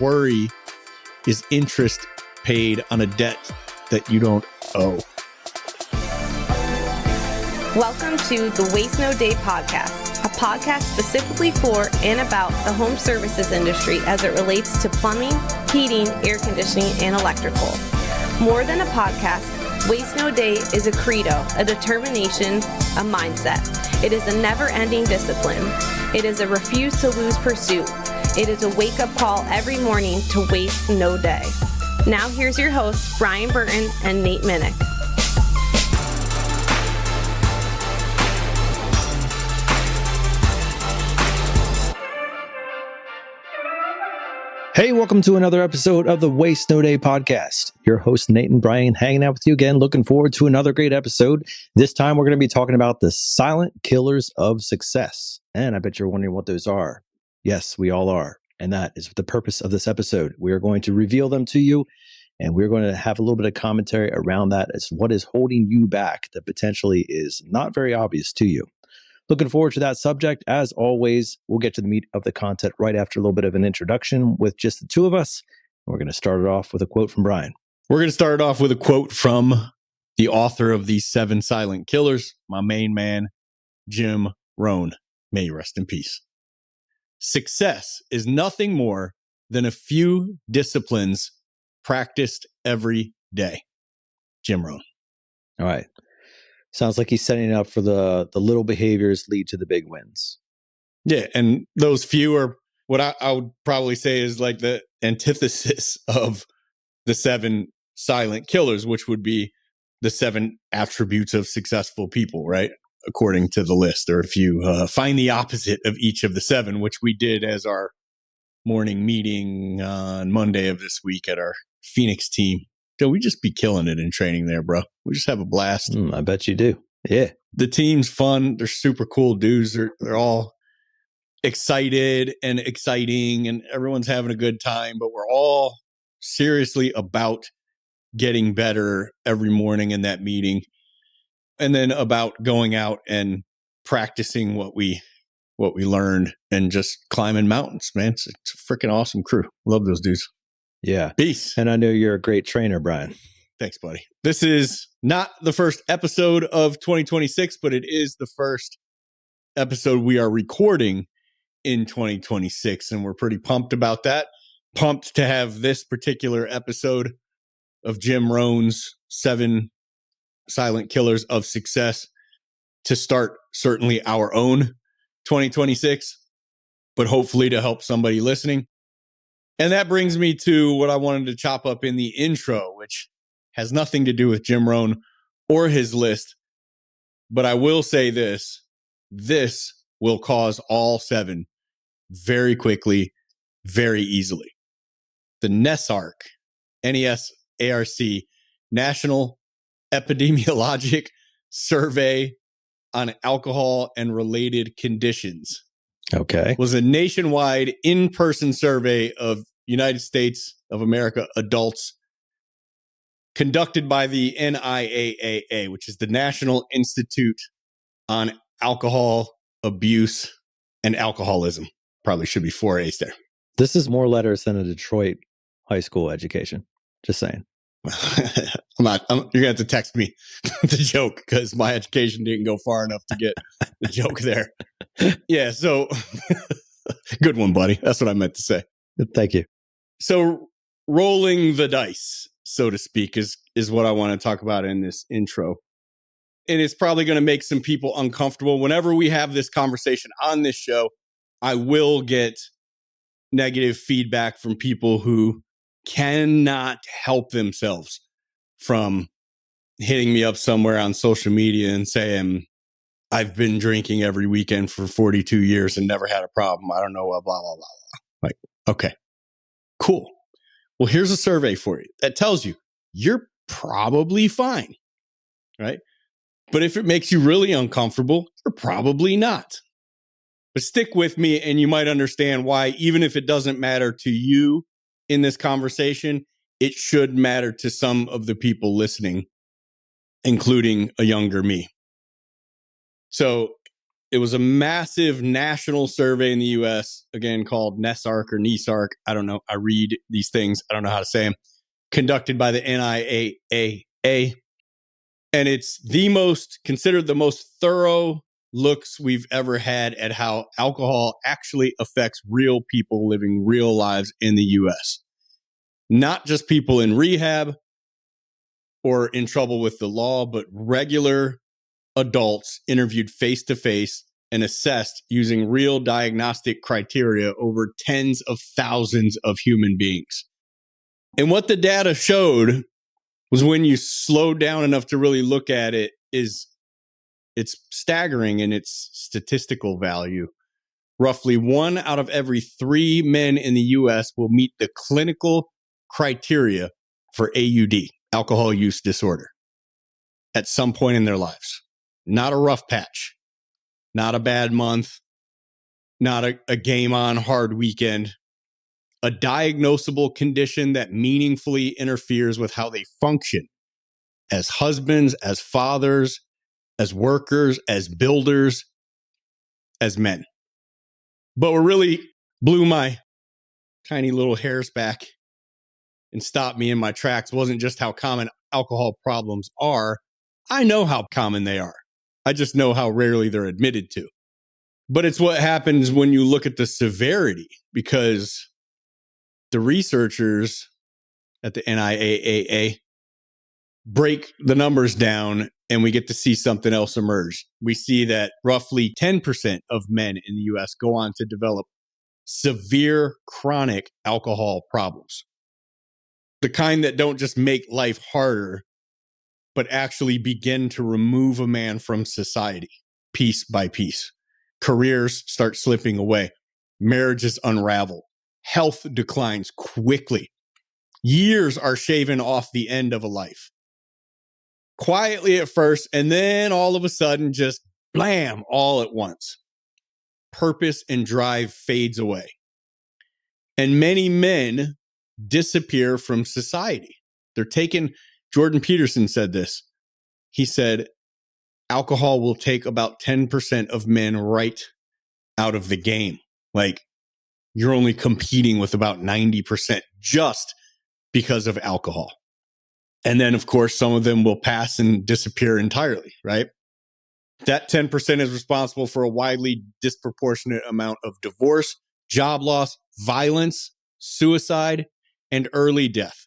worry is interest paid on a debt that you don't owe. Welcome to the Waste No Day podcast, a podcast specifically for and about the home services industry as it relates to plumbing, heating, air conditioning, and electrical. More than a podcast, Waste No Day is a credo, a determination, a mindset. It is a never-ending discipline. It is a refuse to lose pursuit. It is a wake-up call every morning to waste no day. Now here's your hosts, Brian Burton and Nate Minnick. Hey, welcome to another episode of the Waste No Day podcast. Your host, Nate and Brian, hanging out with you again. Looking forward to another great episode. This time, we're going to be talking about the silent killers of success. And I bet you're wondering what those are. Yes, we all are. And that is the purpose of this episode. We are going to reveal them to you, and we're going to have a little bit of commentary around that as what is holding you back that potentially is not very obvious to you. Looking forward to that subject. As always, we'll get to the meat of the content right after a little bit of an introduction with just the two of us. We're going to start it off with a quote from Brian. We're going to start it off with a quote from the author of these 7 silent killers, my main man, Jim Rohn. May he rest in peace. Success is nothing more than a few disciplines practiced every day. Jim Rohn. All right. Sounds like he's setting up for the little behaviors lead to the big wins. Yeah, and those few are what I would probably say is like the antithesis of the 7 silent killers, which would be the 7 attributes of successful people, right? According to the list. Or if you find the opposite of each of the 7, which we did as our morning meeting on Monday of this week at our Phoenix team. We just be killing it in training there, bro. We just have a blast. I bet you do. Yeah. The team's fun. They're super cool dudes. They're all excited and exciting, and everyone's having a good time, but we're all seriously about getting better every morning in that meeting. And then about going out and practicing what we learned and just climbing mountains, man. It's a freaking awesome crew. Love those dudes. Yeah. Peace. And I know you're a great trainer, Brian. Thanks, buddy. This is not the first episode of 2026, but it is the first episode we are recording in 2026. And we're pretty pumped about that. Pumped to have this particular episode of Jim Rohn's 7 silent killers of success to start certainly our own 2026, but hopefully to help somebody listening. And that brings me to what I wanted to chop up in the intro, which has nothing to do with Jim Rohn or his list. But I will say this will cause all 7 very quickly, very easily. The NESARC, N-E-S-A-R-C, National Epidemiologic Survey on Alcohol and Related Conditions. Okay. Was a nationwide in-person survey of United States of America adults conducted by the NIAAA, which is the National Institute on Alcohol Abuse and Alcoholism. Probably should be 4 A's there. This is more letters than a Detroit high school education. Just saying. You're going to have to text me the joke because my education didn't go far enough to get the joke there. Yeah, so good one, buddy. That's what I meant to say. Thank you. So rolling the dice, so to speak, is what I want to talk about in this intro. And it's probably going to make some people uncomfortable. Whenever we have this conversation on this show, I will get negative feedback from people who cannot help themselves from hitting me up somewhere on social media and saying, I've been drinking every weekend for 42 years and never had a problem. I don't know what, blah, blah, blah, blah. Like, okay, cool. Well, here's a survey for you that tells you you're probably fine, right? But if it makes you really uncomfortable, you're probably not. But stick with me and you might understand why, even if it doesn't matter to you in this conversation, it should matter to some of the people listening, including a younger me. So It was a massive national survey in the US, again, called NESARC or NESARC. I don't know. I read these things. I don't know how to say them. Conducted by the NIAAA. And it's considered the most thorough looks we've ever had at how alcohol actually affects real people living real lives in the US. Not just people in rehab or in trouble with the law, but regular adults interviewed face to face and assessed using real diagnostic criteria over tens of thousands of human beings. And what the data showed was, when you slow down enough to really look at it, it's staggering in its statistical value. Roughly 1 out of every 3 men in the US will meet the clinical criteria for AUD, alcohol use disorder, at some point in their lives. Not a rough patch, not a bad month, not a game on hard weekend, a diagnosable condition that meaningfully interferes with how they function as husbands, as fathers, as workers, as builders, as men. But what really blew my tiny little hairs back and stopped me in my tracks wasn't just how common alcohol problems are. I know how common they are. I just know how rarely they're admitted to. But it's what happens when you look at the severity, because the researchers at the NIAAA break the numbers down, and we get to see something else emerge. We see that roughly 10% of men in the US go on to develop severe chronic alcohol problems. The kind that don't just make life harder, but actually begin to remove a man from society piece by piece. Careers start slipping away. Marriages unravel. Health declines quickly. Years are shaven off the end of a life. Quietly at first, and then all of a sudden, just blam, all at once. Purpose and drive fades away. And many men disappear from society. They're taken. Jordan Peterson said this. He said, alcohol will take about 10% of men right out of the game. Like, you're only competing with about 90% just because of alcohol. And then, of course, some of them will pass and disappear entirely, right? That 10% is responsible for a widely disproportionate amount of divorce, job loss, violence, suicide, and early death.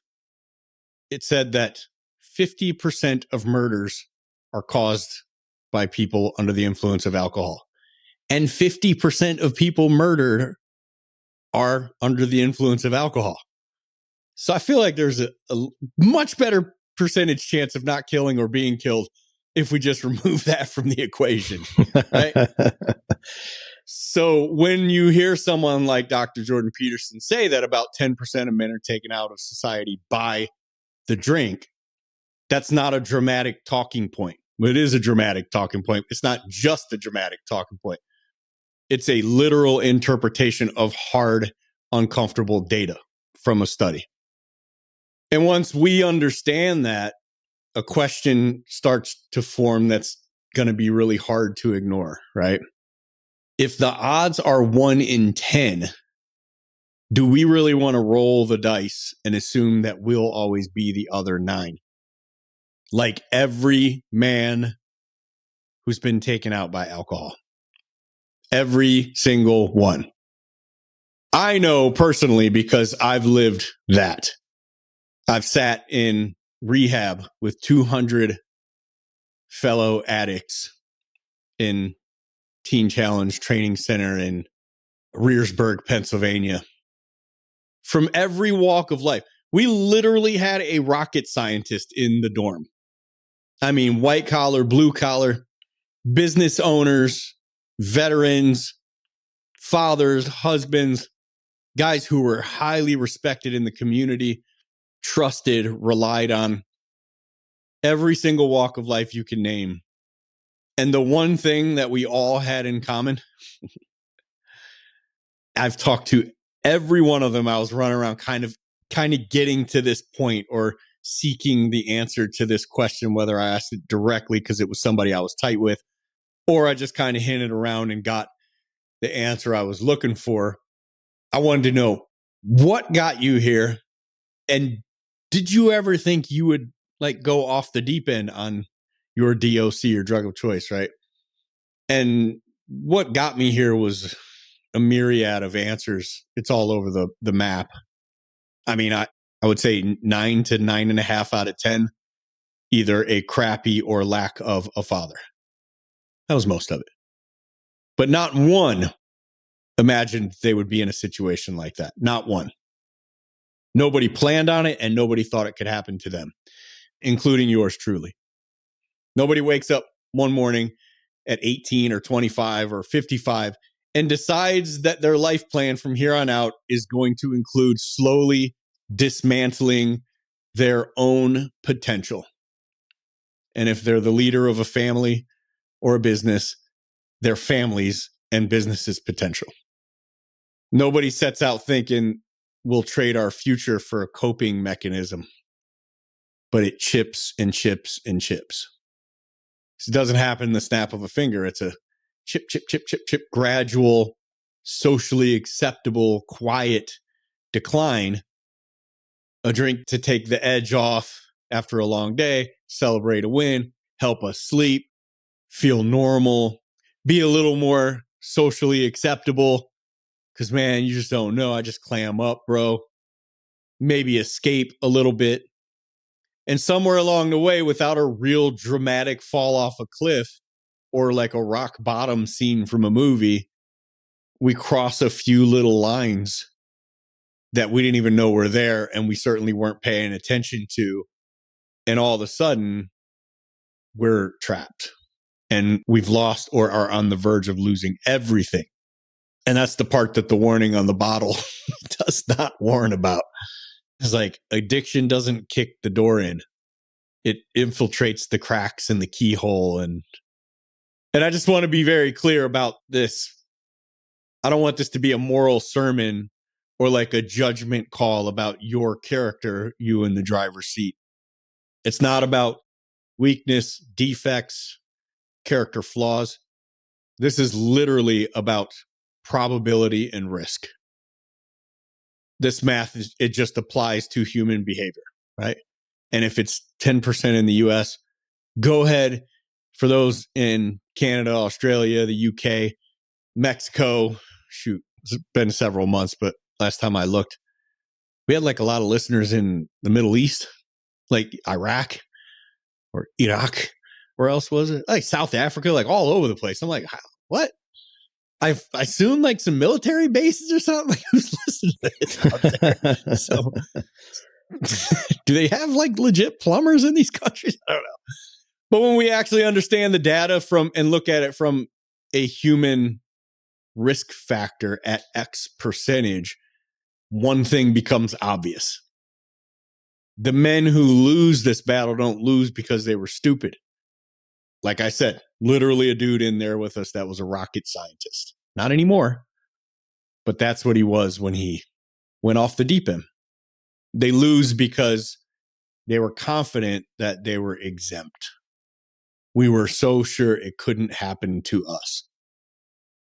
It said that 50% of murders are caused by people under the influence of alcohol. And 50% of people murdered are under the influence of alcohol. So I feel like there's a much better percentage chance of not killing or being killed if we just remove that from the equation, right? So when you hear someone like Dr. Jordan Peterson say that about 10% of men are taken out of society by the drink, that's not a dramatic talking point. It is a dramatic talking point. It's not just a dramatic talking point. It's a literal interpretation of hard, uncomfortable data from a study. And once we understand that, a question starts to form that's going to be really hard to ignore, right? If the odds are 1 in 10, do we really want to roll the dice and assume that we'll always be the other 9? Like every man who's been taken out by alcohol. Every single one. I know personally because I've lived that. I've sat in rehab with 200 fellow addicts in Teen Challenge Training Center in Rearsburg, Pennsylvania. From every walk of life. We literally had a rocket scientist in the dorm. I mean, white collar, blue collar, business owners, veterans, fathers, husbands, guys who were highly respected in the community, trusted, relied on. Every single walk of life you can name. And the one thing that we all had in common, I've talked to every one of them. I was running around kind of getting to this point or seeking the answer to this question, whether I asked it directly because it was somebody I was tight with or I just kind of hinted around and got the answer I was looking for. I wanted to know what got you here, and did you ever think you would like go off the deep end on your DOC or drug of choice, right? And what got me here was a myriad of answers. It's all over the map. I mean, I would say 9 to 9.5 out of 10, either a crappy or lack of a father. That was most of it. But not one imagined they would be in a situation like that. Not one. Nobody planned on it, and nobody thought it could happen to them, including yours truly. Nobody wakes up one morning at 18 or 25 or 55 and decides that their life plan from here on out is going to include slowly dismantling their own potential. And if they're the leader of a family or a business, their family's and business's potential. Nobody sets out thinking we'll trade our future for a coping mechanism, but it chips and chips and chips. It doesn't happen in the snap of a finger. It's a chip, chip, chip, chip, chip, gradual, socially acceptable, quiet decline. A drink to take the edge off after a long day, celebrate a win, help us sleep, feel normal, be a little more socially acceptable. Because, man, you just don't know. I just clam up, bro. Maybe escape a little bit. And somewhere along the way, without a real dramatic fall off a cliff or like a rock bottom scene from a movie, we cross a few little lines that we didn't even know were there, and we certainly weren't paying attention to. And all of a sudden, we're trapped. And we've lost or are on the verge of losing everything. And that's the part that the warning on the bottle does not warn about. It's like addiction doesn't kick the door in. It infiltrates the cracks in the keyhole. And I just want to be very clear about this. I don't want this to be a moral sermon or like a judgment call about your character, you in the driver's seat. It's not about weakness, defects, character flaws. This is literally about probability and risk. This math, it just applies to human behavior, right? And if it's 10% in the US, go ahead for those in Canada, Australia, the UK, Mexico. Shoot, it's been several months, but last time I looked, we had like a lot of listeners in the Middle East, like Iraq or Iraq. Where else was it? Like South Africa, like all over the place. I'm like, what? I assume like some military bases or something. Like, who's listening to this out there? So, do they have like legit plumbers in these countries? I don't know. But when we actually understand the data from and look at it from a human risk factor at X percentage, one thing becomes obvious. The men who lose this battle don't lose because they were stupid. Like I said, literally a dude in there with us that was a rocket scientist. Not anymore, but that's what he was when he went off the deep end. They lose because they were confident that they were exempt. We were so sure it couldn't happen to us.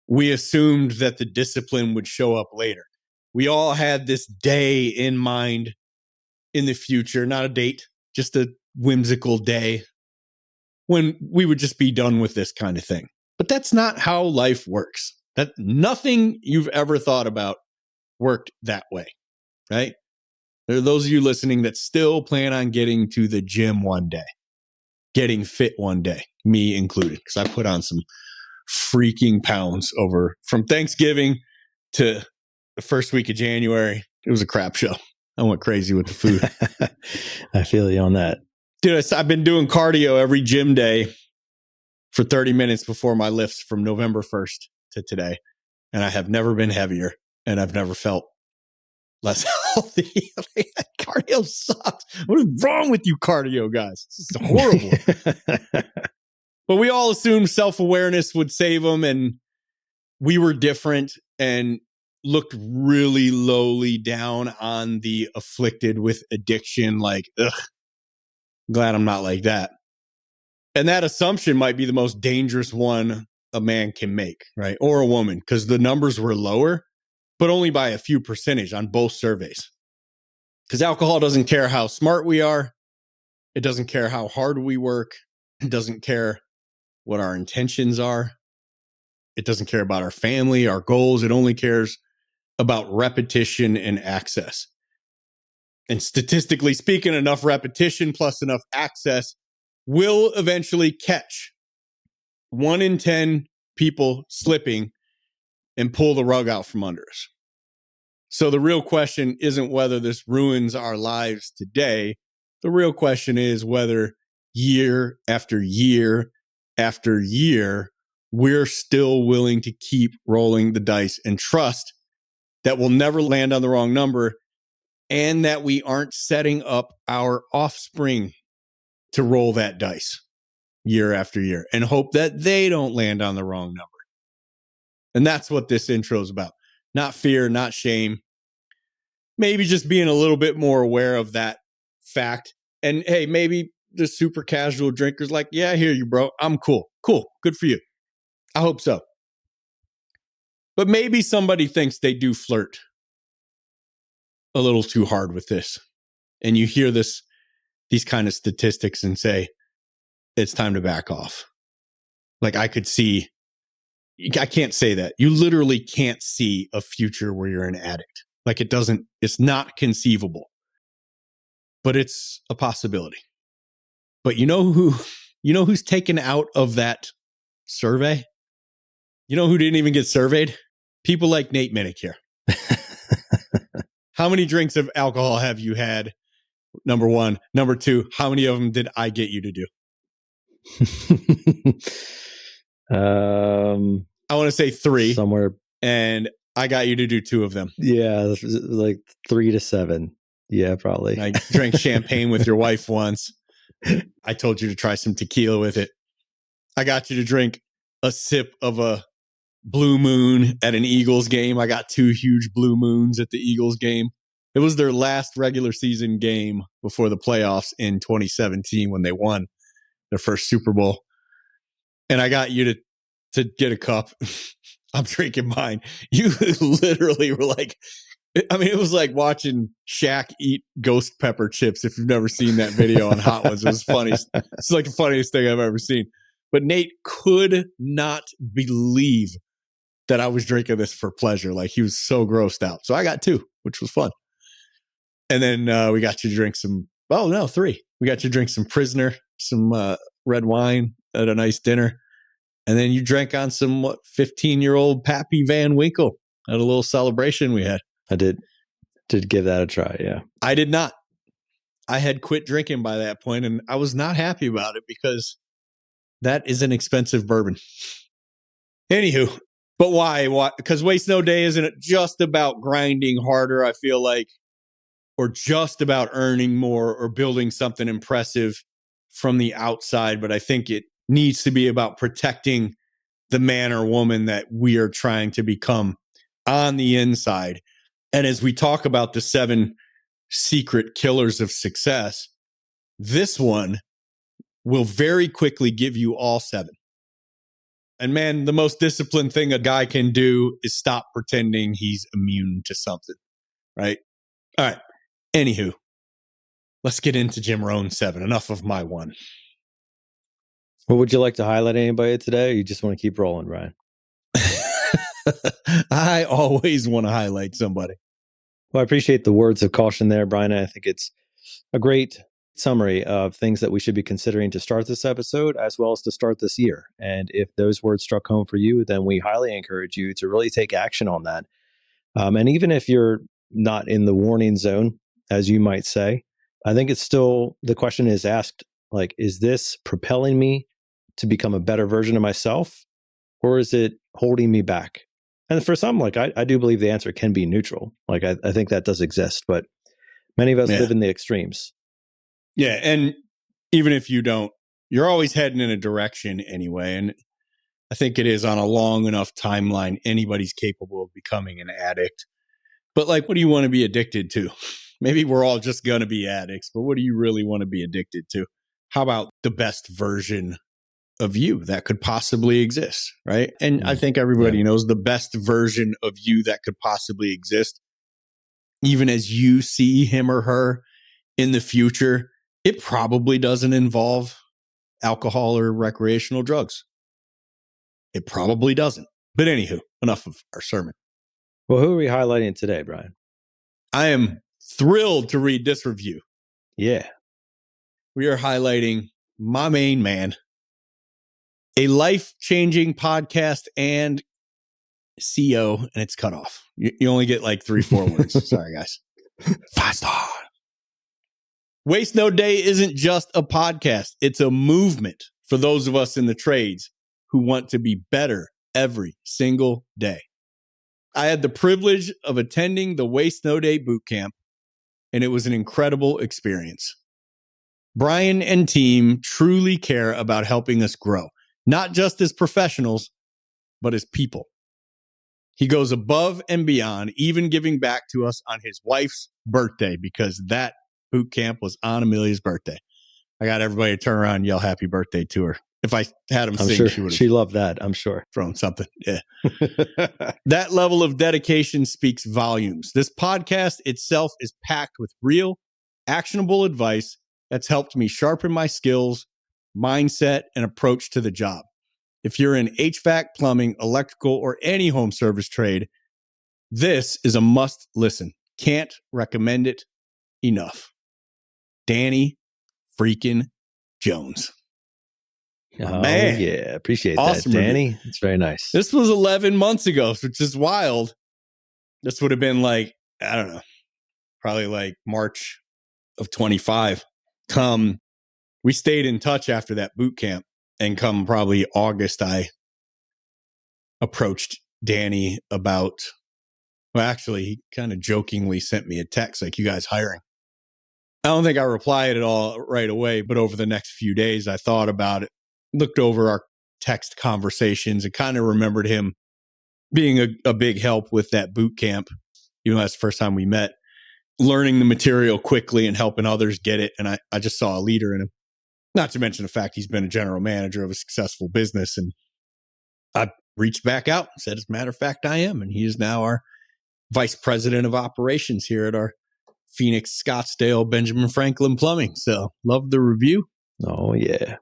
We assumed that the discipline would show up later. We all had this day in mind in the future, not a date, just a whimsical day when we would just be done with this kind of thing. But that's not how life works. That nothing you've ever thought about worked that way, right? There are those of you listening that still plan on getting to the gym one day, getting fit one day, me included, because I put on some freaking pounds over from Thanksgiving to the first week of January. It was a crap show. I went crazy with the food. I feel you on that. Dude, I've been doing cardio every gym day for 30 minutes before my lifts from November 1st to today. And I have never been heavier, and I've never felt less healthy. Cardio sucks. What is wrong with you cardio guys? This is horrible. But we all assumed self-awareness would save them, and we were different and looked really lowly down on the afflicted with addiction. Like, ugh, glad I'm not like that. And that assumption might be the most dangerous one a man can make, right? Or a woman, because the numbers were lower, but only by a few percentage on both surveys. Because alcohol doesn't care how smart we are. It doesn't care how hard we work. It doesn't care what our intentions are. It doesn't care about our family, our goals. It only cares about repetition and access. And statistically speaking, enough repetition plus enough access will eventually catch 1 in 10 people slipping and pull the rug out from under us. So the real question isn't whether this ruins our lives today. The real question is whether year after year after year, we're still willing to keep rolling the dice and trust that we'll never land on the wrong number and that we aren't setting up our offspring to roll that dice year after year and hope that they don't land on the wrong number. And that's what this intro is about. Not fear, not shame. Maybe just being a little bit more aware of that fact. And hey, maybe the super casual drinker's like, yeah, I hear you, bro. I'm cool. Cool. Good for you. I hope so. But maybe somebody thinks they do flirt a little too hard with this. And you hear these kind of statistics and say, it's time to back off. Like I can't say that. You literally can't see a future where you're an addict. Like it's not conceivable, but it's a possibility. But you know who's taken out of that survey? You know who didn't even get surveyed? People like Nate Minnick here. How many drinks of alcohol have you had? Number one. Number two, how many of them did I get you to do? I want to say 3. Somewhere. And I got you to do 2 of them. Yeah, like 3 to 7. Yeah, probably. I drank champagne with your wife once. I told you to try some tequila with it. I got you to drink a sip of a Blue Moon at an Eagles game. I got 2 huge Blue Moons at the Eagles game. It was their last regular season game before the playoffs in 2017 when they won their first Super Bowl. And I got you to get a cup. I'm drinking mine. You literally were like, I mean, it was like watching Shaq eat ghost pepper chips. If you've never seen that video on Hot Ones, it was funny. It's like the funniest thing I've ever seen. But Nate could not believe that I was drinking this for pleasure. Like he was so grossed out. So I got 2, which was fun. And then we got you to drink 3. We got you to drink some Prisoner, some red wine at a nice dinner. And then you drank on some 15-year-old Pappy Van Winkle at a little celebration we had. I did give that a try, yeah. I did not. I had quit drinking by that point, and I was not happy about it because that is an expensive bourbon. Anywho, but why? Because Waste No Day isn't just about grinding harder, I feel like, or just about earning more or building something impressive from the outside, but I think it needs to be about protecting the man or woman that we are trying to become on the inside. And as we talk about the 7 secret killers of success, this one will very quickly give you all 7. And man, the most disciplined thing a guy can do is stop pretending he's immune to something, right? All right. Anywho, let's get into Jim Rohn's 7. Enough of my 1. Well, would you like to highlight anybody today, or you just want to keep rolling, Brian? I always want to highlight somebody. Well, I appreciate the words of caution there, Brian. I think it's a great summary of things that we should be considering to start this episode as well as to start this year. And if those words struck home for you, then we highly encourage you to really take action on that. And even if you're not in the warning zone, as you might say, I think it's still, the question is asked, like, is this propelling me to become a better version of myself, or is it holding me back? And for some, like, I do believe the answer can be neutral. Like, I think that does exist, but many of us live in the extremes. Yeah. And even if you don't, you're always heading in a direction anyway. And I think it is on a long enough timeline, anybody's capable of becoming an addict. But like, what do you want to be addicted to? Maybe we're all just going to be addicts, but what do you really want to be addicted to? How about the best version of you that could possibly exist, right? And I think everybody knows the best version of you that could possibly exist, even as you see him or her in the future, it probably doesn't involve alcohol or recreational drugs. It probably doesn't. But anywho, enough of our sermon. Well, who are we highlighting today, Brian? I am thrilled to read this review. Yeah. We are highlighting my main man, a life-changing podcast and CEO, and it's cut off. You only get like 3-4 words. Sorry, guys. 5-star. Waste No Day isn't just a podcast. It's a movement for those of us in the trades who want to be better every single day. I had the privilege of attending the Waste No Day boot camp, and it was an incredible experience. Brian and team truly care about helping us grow, not just as professionals, but as people. He goes above and beyond, even giving back to us on his wife's birthday, because that boot camp was on Amelia's birthday. I got everybody to turn around and yell happy birthday to her. If I had him sing, sure she would have. She loved that, I'm sure. Thrown something. Yeah. That level of dedication speaks volumes. This podcast itself is packed with real, actionable advice that's helped me sharpen my skills, mindset, and approach to the job. If you're in HVAC, plumbing, electrical, or any home service trade, this is a must listen. Can't recommend it enough. Danny freaking Jones. Man. Yeah. Appreciate Awesome that, Danny. review. It's very nice. This was 11 months ago, which is wild. This would have been like, I don't know, probably like March of 25. We stayed in touch after that boot camp, and come probably August, I approached Danny about, well, actually, he kind of jokingly sent me a text like, you guys hiring? I don't think I replied at all right away, but over the next few days, I thought about it, looked over our text conversations, and kind of remembered him being a big help with that boot camp. You know, that's the first time we met, learning the material quickly and helping others get it. And I just saw a leader in him, not to mention the fact he's been a general manager of a successful business. And I reached back out and said, as a matter of fact, I am. And he is now our vice president of operations here at our Phoenix, Scottsdale, Benjamin Franklin Plumbing. So love the review. Oh, yeah.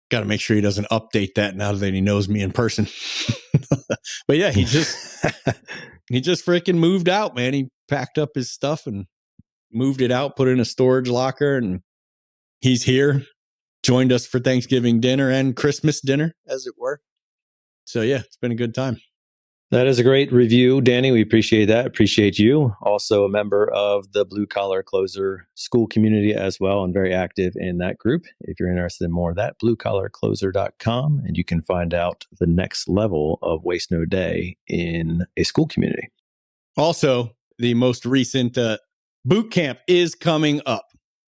Got to make sure he doesn't update that now that he knows me in person. But yeah, he just freaking moved out, man. He packed up his stuff and moved it out, put it in a storage locker, and he's here. Joined us for Thanksgiving dinner and Christmas dinner, as it were. So yeah, it's been a good time. That is a great review, Danny. We appreciate that. Appreciate you. Also a member of the Blue Collar Closer school community as well, and very active in that group. If you're interested in more of that, bluecollarcloser.com, and you can find out the next level of Waste No Day in a school community. Also, the most recent boot camp is coming up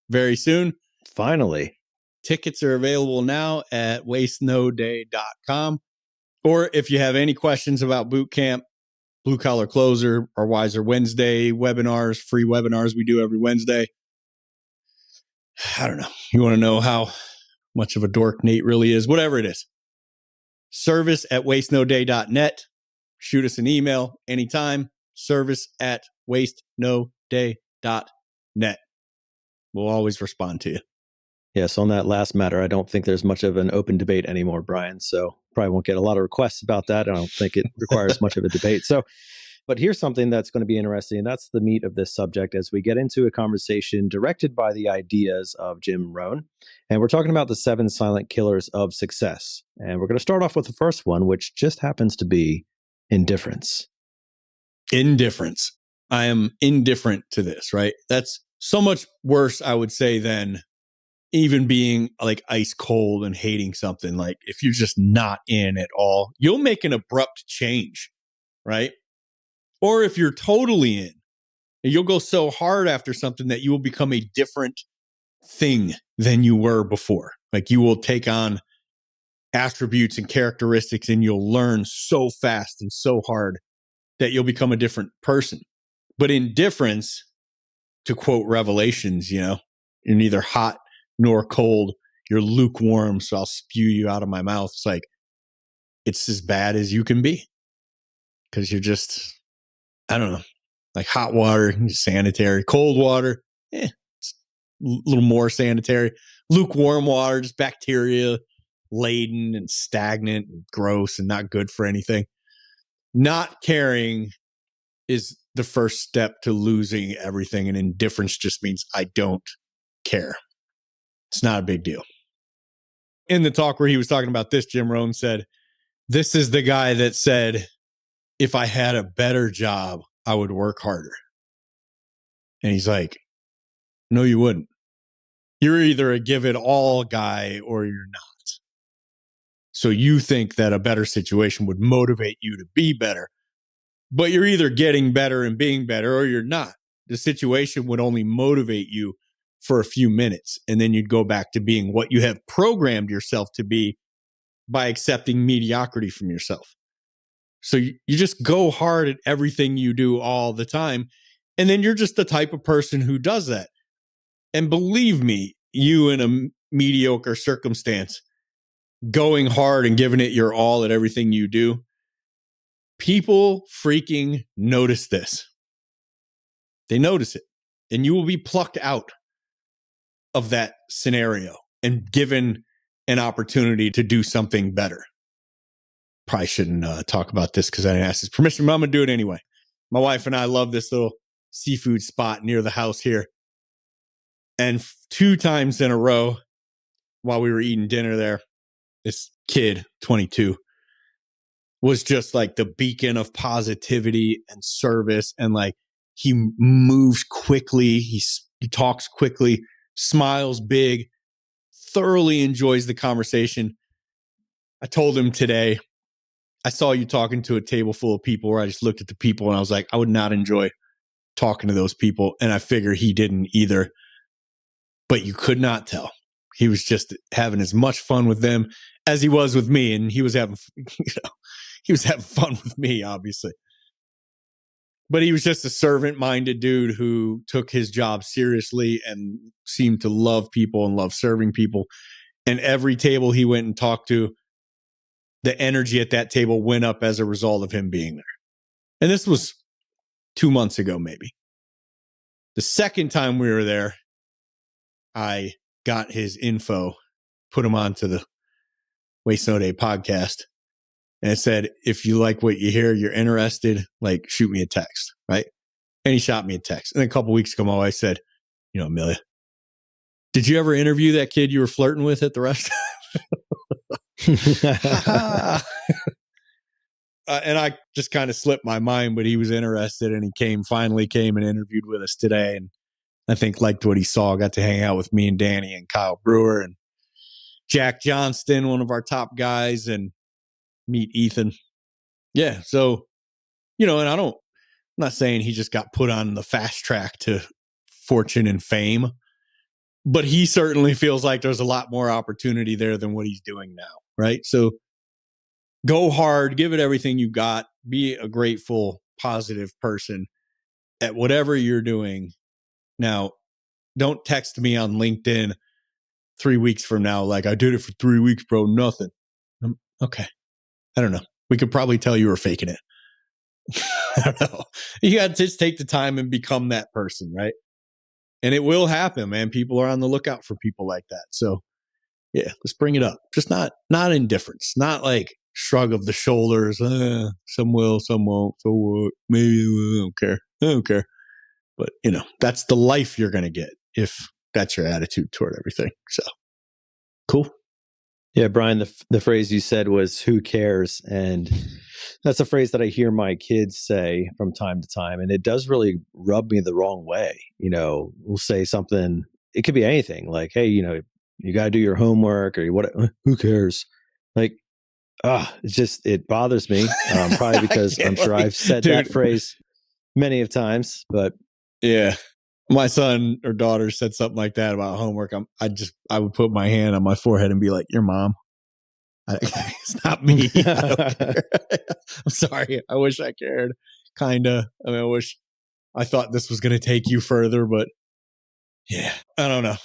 very soon. Finally. Tickets are available now at wastenoday.com. Or if you have any questions about boot camp, Blue Collar Closer, our Wiser Wednesday webinars, free webinars we do every Wednesday. I don't know. You want to know how much of a dork Nate really is? Whatever it is. Service at wastenoday.net. Shoot us an email anytime. Service at wastenoday.net. We'll always respond to you. Yes, on that last matter, I don't think there's much of an open debate anymore, Brian. So probably won't get a lot of requests about that. I don't think it requires much of a debate. So, but here's something that's going to be interesting. And that's the meat of this subject as we get into a conversation directed by the ideas of Jim Rohn. And we're talking about the 7 silent killers of success. And we're going to start off with the first one, which just happens to be indifference. Indifference. I am indifferent to this, right? That's so much worse, I would say, than even being like ice cold and hating something. Like if you're just not in at all, you'll make an abrupt change, right? Or if you're totally in, you'll go so hard after something that you will become a different thing than you were before. Like you will take on attributes and characteristics, and you'll learn so fast and so hard that you'll become a different person. But indifference, to quote Revelations, you know, you're neither hot nor cold. you're lukewarm, so I'll spew you out of my mouth. It's like, it's as bad as you can be. Because you're just, I don't know, like hot water, sanitary, cold water, it's a little more sanitary. Lukewarm water, just bacteria laden and stagnant and gross and not good for anything. Not caring is the first step to losing everything. And indifference just means I don't care. It's not a big deal. In the talk where he was talking about this, Jim Rohn said, this is the guy that said, if I had a better job, I would work harder. And he's like, no, you wouldn't. You're either a give it all guy or you're not. So you think that a better situation would motivate you to be better, but you're either getting better and being better or you're not. The situation would only motivate you for a few minutes, and then you'd go back to being what you have programmed yourself to be by accepting mediocrity from yourself. So you just go hard at everything you do all the time, and then you're just the type of person who does that. And believe me, you in a mediocre circumstance, going hard and giving it your all at everything you do, people freaking notice this. They notice it. And you will be plucked out of that scenario and given an opportunity to do something better. Probably shouldn't talk about this because I didn't ask his permission, but I'm going to do it anyway. My wife and I love this little seafood spot near the house here. And 2 times in a row, while we were eating dinner there, this kid, 22, was just like the beacon of positivity and service. And like, he moves quickly. He talks quickly, smiles big, thoroughly enjoys the conversation. I told him today, I saw you talking to a table full of people where I just looked at the people and I was like, I would not enjoy talking to those people. And I figure he didn't either, but you could not tell. He was just having as much fun with them as he was with me. And he was having, he was having fun with me, obviously. But he was just a servant-minded dude who took his job seriously and seemed to love people and love serving people. And every table he went and talked to, the energy at that table went up as a result of him being there. And this was 2 months ago, maybe. The second time we were there, I got his info, put him onto the Waste No Day podcast. And it said, if you like what you hear, you're interested, like, shoot me a text, right? And he shot me a text. And then a couple weeks ago, my wife said, you know, Amelia, did you ever interview that kid you were flirting with at the restaurant? And I just kind of slipped my mind, but he was interested and he finally came and interviewed with us today. And I think liked what he saw, got to hang out with me and Danny and Kyle Brewer and Jack Johnston, one of our top guys, and meet Ethan. Yeah. So, you know, and I'm not saying he just got put on the fast track to fortune and fame, but he certainly feels like there's a lot more opportunity there than what he's doing now. Right. So go hard, give it everything you got, be a grateful, positive person at whatever you're doing. Now, don't text me on LinkedIn 3 weeks from now, like, I did it for 3 weeks, bro, nothing. Okay. I don't know. We could probably tell you were faking it. I don't know. You got to just take the time and become that person, right? And it will happen, man. People are on the lookout for people like that. So, yeah, let's bring it up. Just not indifference, not like shrug of the shoulders. Some will, some won't. So what? Maybe I don't care. I don't care. But, you know, that's the life you're going to get if that's your attitude toward everything. So, cool. Yeah, Brian, the phrase you said was, who cares? And that's a phrase that I hear my kids say from time to time. And it does really rub me the wrong way. You know, we'll say something, it could be anything like, hey, you know, you got to do your homework or what, who cares? Like, it bothers me. Probably because I'm sure I've said that phrase many of times, but yeah. My son or daughter said something like that about homework. I would put my hand on my forehead and be like, your mom. It's not me. I don't care. I'm sorry. I wish I cared. Kinda. I mean, I thought this was going to take you further, but Yeah, I don't know.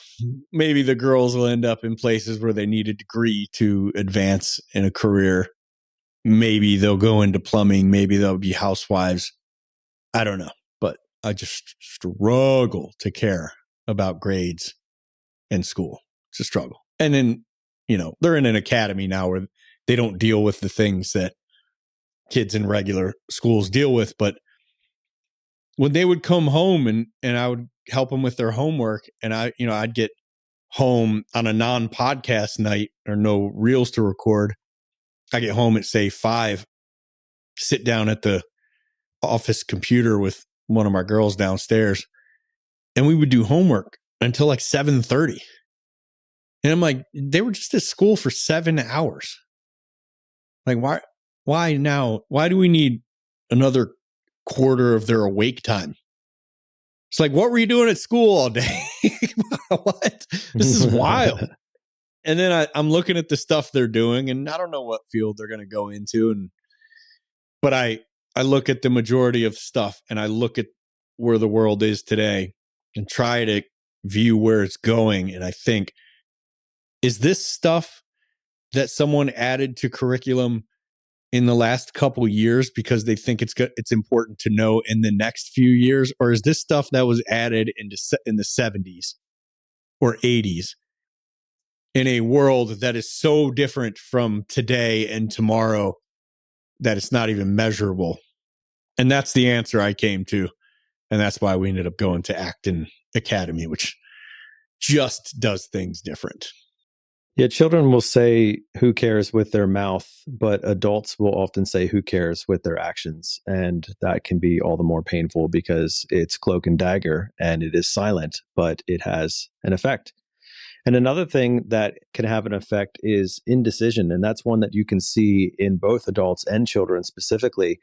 Maybe the girls will end up in places where they need a degree to advance in a career. Maybe they'll go into plumbing. Maybe they'll be housewives. I don't know. But I just struggle to care about grades in school. It's a struggle. And then, they're in an academy now where they don't deal with the things that kids in regular schools deal with. But when they would come home and I would help them with their homework, and I'd get home on a non-podcast night or no reels to record. I get home at say 5, sit down at the office computer with one of my girls downstairs, and we would do homework until like 7:30. And I'm like, they were just at school for 7 hours. Like, why now? Why do we need another quarter of their awake time? It's like, what were you doing at school all day? What? This is wild. And then I'm looking at the stuff they're doing, and I don't know what field they're going to go into. But I look at the majority of stuff, and I look at where the world is today and try to view where it's going. And I think, is this stuff that someone added to curriculum in the last couple years because they think it's important to know in the next few years? Or is this stuff that was added in the 70s or 80s in a world that is so different from today and tomorrow that it's not even measurable? And that's the answer I came to. And that's why we ended up going to Acton Academy, which just does things different. Yeah, children will say who cares with their mouth, but adults will often say who cares with their actions. And that can be all the more painful because it's cloak and dagger and it is silent, but it has an effect. And another thing that can have an effect is indecision. And that's one that you can see in both adults and children specifically,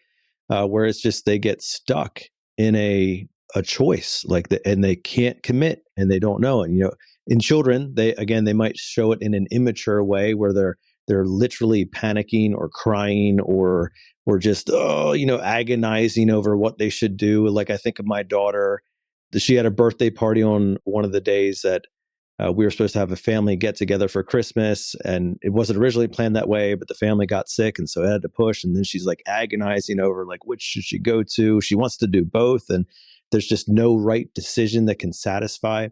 where it's just they get stuck in a choice and they can't commit and they don't know. And, in children, they might show it in an immature way where they're literally panicking or crying or just agonizing over what they should do. Like I think of my daughter, she had a birthday party on one of the days that we were supposed to have a family get together for Christmas, and it wasn't originally planned that way, but the family got sick, and so it had to push. And then she's like agonizing over like which should she go to. She wants to do both, and there's just no right decision that can satisfy.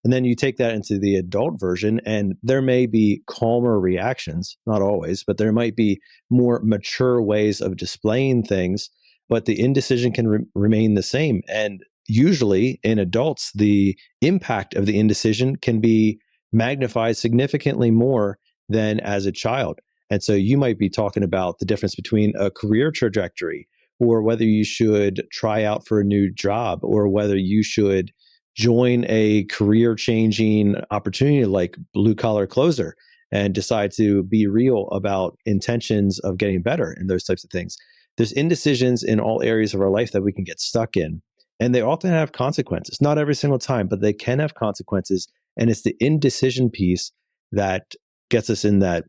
And then you take that into the adult version, and there may be calmer reactions, not always, but there might be more mature ways of displaying things, but the indecision can remain the same. And usually in adults, the impact of the indecision can be magnified significantly more than as a child. And so you might be talking about the difference between a career trajectory, or whether you should try out for a new job, or whether you should join a career-changing opportunity like blue collar closer and decide to be real about intentions of getting better and those types of things. There's indecisions in all areas of our life that we can get stuck in, and they often have consequences. Not every single time, but they can have consequences. And it's the indecision piece that gets us in that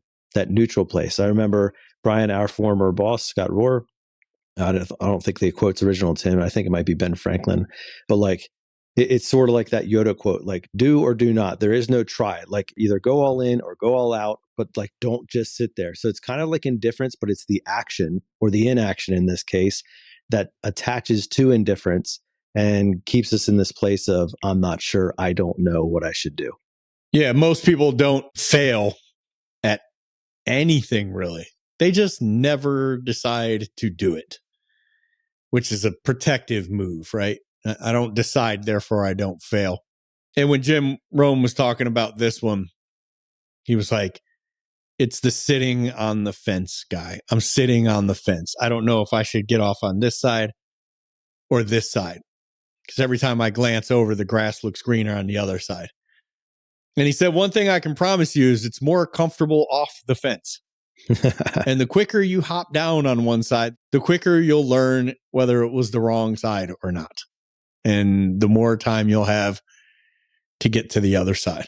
neutral place. I remember Brian, our former boss, Scott Rohr, I don't think the quote's original to him. I think it might be Ben Franklin, but like, it's sort of like that Yoda quote, like do or do not. There is no try. Like either go all in or go all out, but like don't just sit there. So it's kind of like indifference, but it's the action or the inaction in this case that attaches to indifference and keeps us in this place of I'm not sure, I don't know what I should do. Yeah, most people don't fail at anything really. They just never decide to do it, which is a protective move, right? I don't decide, therefore I don't fail. And when Jim Rome was talking about this one, he was like, it's the sitting on the fence guy. I'm sitting on the fence. I don't know if I should get off on this side or this side, because every time I glance over, the grass looks greener on the other side. And he said, one thing I can promise you is it's more comfortable off the fence. And the quicker you hop down on one side, the quicker you'll learn whether it was the wrong side or not. And the more time you'll have to get to the other side.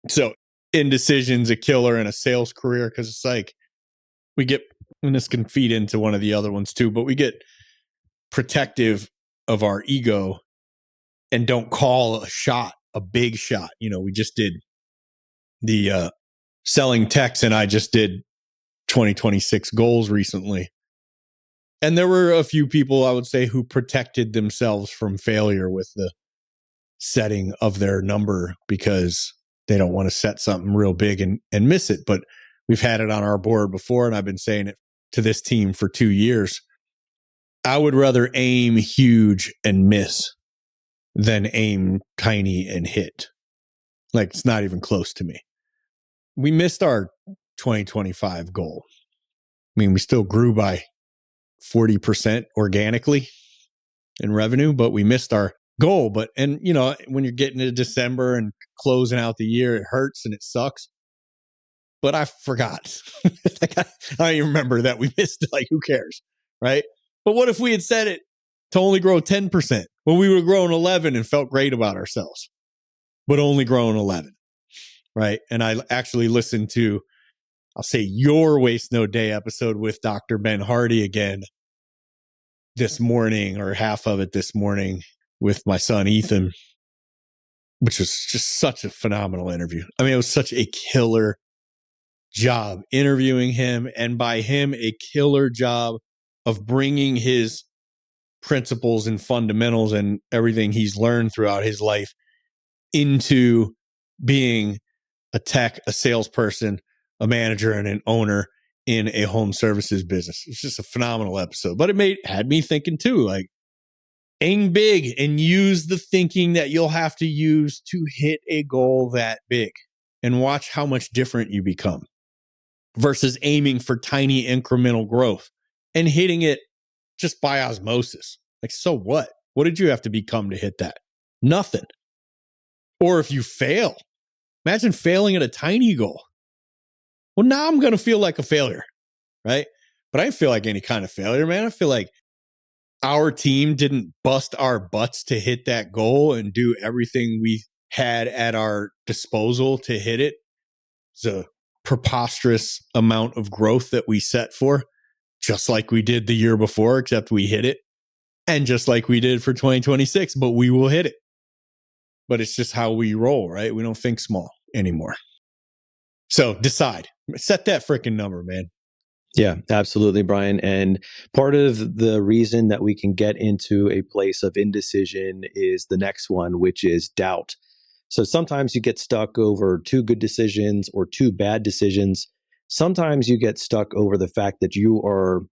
So indecision's a killer in a sales career, because it's like we get, and this can feed into one of the other ones too, but we get protective of our ego and don't call a shot a big shot. We just did the selling techs, and I just did 2026 goals recently. And there were a few people, I would say, who protected themselves from failure with the setting of their number because they don't want to set something real big and miss it. But we've had it on our board before, and I've been saying it to this team for 2 years. I would rather aim huge and miss than aim tiny and hit. Like, it's not even close to me. We missed our 2025 goal. I mean, we still grew by 40% organically in revenue, but we missed our goal. And when you're getting to December and closing out the year, it hurts and it sucks. But I forgot. I don't even remember that we missed it. Like, who cares? Right? But what if we had set it to only grow 10% when we were growing 11 and felt great about ourselves, but only growing 11? Right? And I actually listened to, I'll say, your Waste No Day episode with Dr. Ben Hardy again this morning, or half of it this morning, with my son Ethan, which was just such a phenomenal interview. I mean, it was such a killer job interviewing him, and by him, a killer job of bringing his principles and fundamentals and everything he's learned throughout his life into being a tech, a salesperson, a manager, and an owner in a home services business. It's just a phenomenal episode, but it had me thinking too, like, aim big and use the thinking that you'll have to use to hit a goal that big, and watch how much different you become versus aiming for tiny incremental growth and hitting it just by osmosis. Like, so what? What did you have to become to hit that? Nothing. Or if you fail, imagine failing at a tiny goal. Well, now I'm going to feel like a failure, right? But I didn't feel like any kind of failure, man. I feel like our team didn't bust our butts to hit that goal and do everything we had at our disposal to hit it. It's a preposterous amount of growth that we set for, just like we did the year before, except we hit it. And just like we did for 2026, but we will hit it. But it's just how we roll, right? We don't think small anymore. So decide. Set that freaking number, man. Yeah, absolutely, Brian. And part of the reason that we can get into a place of indecision is the next one, which is doubt. So sometimes you get stuck over 2 good decisions or 2 bad decisions. Sometimes you get stuck over the fact that you're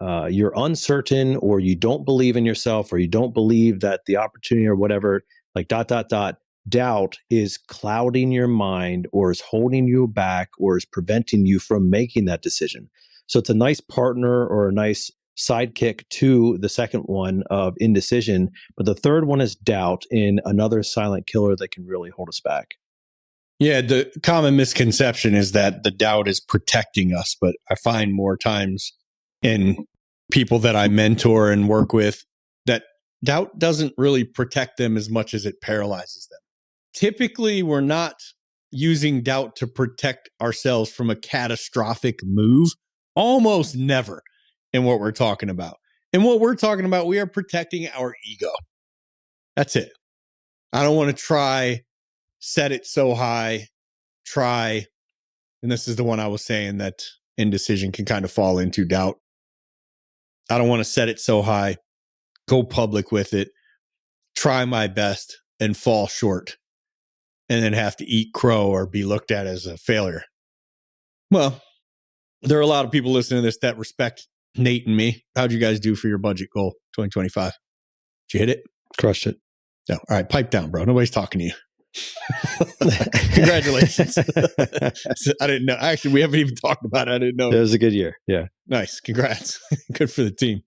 uncertain, or you don't believe in yourself, or you don't believe that the opportunity or whatever, like ... Doubt is clouding your mind, or is holding you back, or is preventing you from making that decision. So it's a nice partner or a nice sidekick to the second one of indecision. But the third one is doubt, in another silent killer that can really hold us back. Yeah, the common misconception is that the doubt is protecting us. But I find more times in people that I mentor and work with that doubt doesn't really protect them as much as it paralyzes them. Typically, we're not using doubt to protect ourselves from a catastrophic move. Almost never in what we're talking about. And what we're talking about, we are protecting our ego. That's it. I don't want to set it so high, and this is the one I was saying that indecision can kind of fall into doubt. I don't want to set it so high, go public with it, try my best, and fall short, and then have to eat crow or be looked at as a failure. Well, there are a lot of people listening to this that respect Nate and me. How'd you guys do for your budget goal 2025? Did you hit it? Crushed it. No. All right, pipe down, bro. Nobody's talking to you. Congratulations. I didn't know. Actually, we haven't even talked about it. I didn't know. It was a good year. Yeah. Nice. Congrats. Good for the team.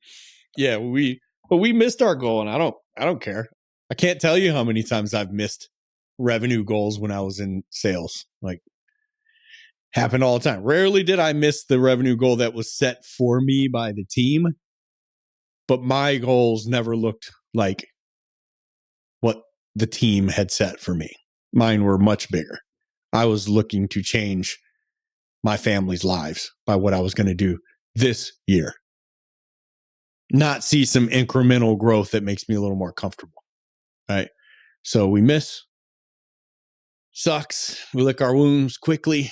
Yeah, we missed our goal, and I don't care. I can't tell you how many times I've missed revenue goals when I was in sales. Like, happened all the time. Rarely did I miss the revenue goal that was set for me by the team, but my goals never looked like what the team had set for me. Mine were much bigger. I was looking to change my family's lives by what I was going to do this year. Not see some incremental growth that makes me a little more comfortable. Right? So we miss, sucks. We lick our wounds quickly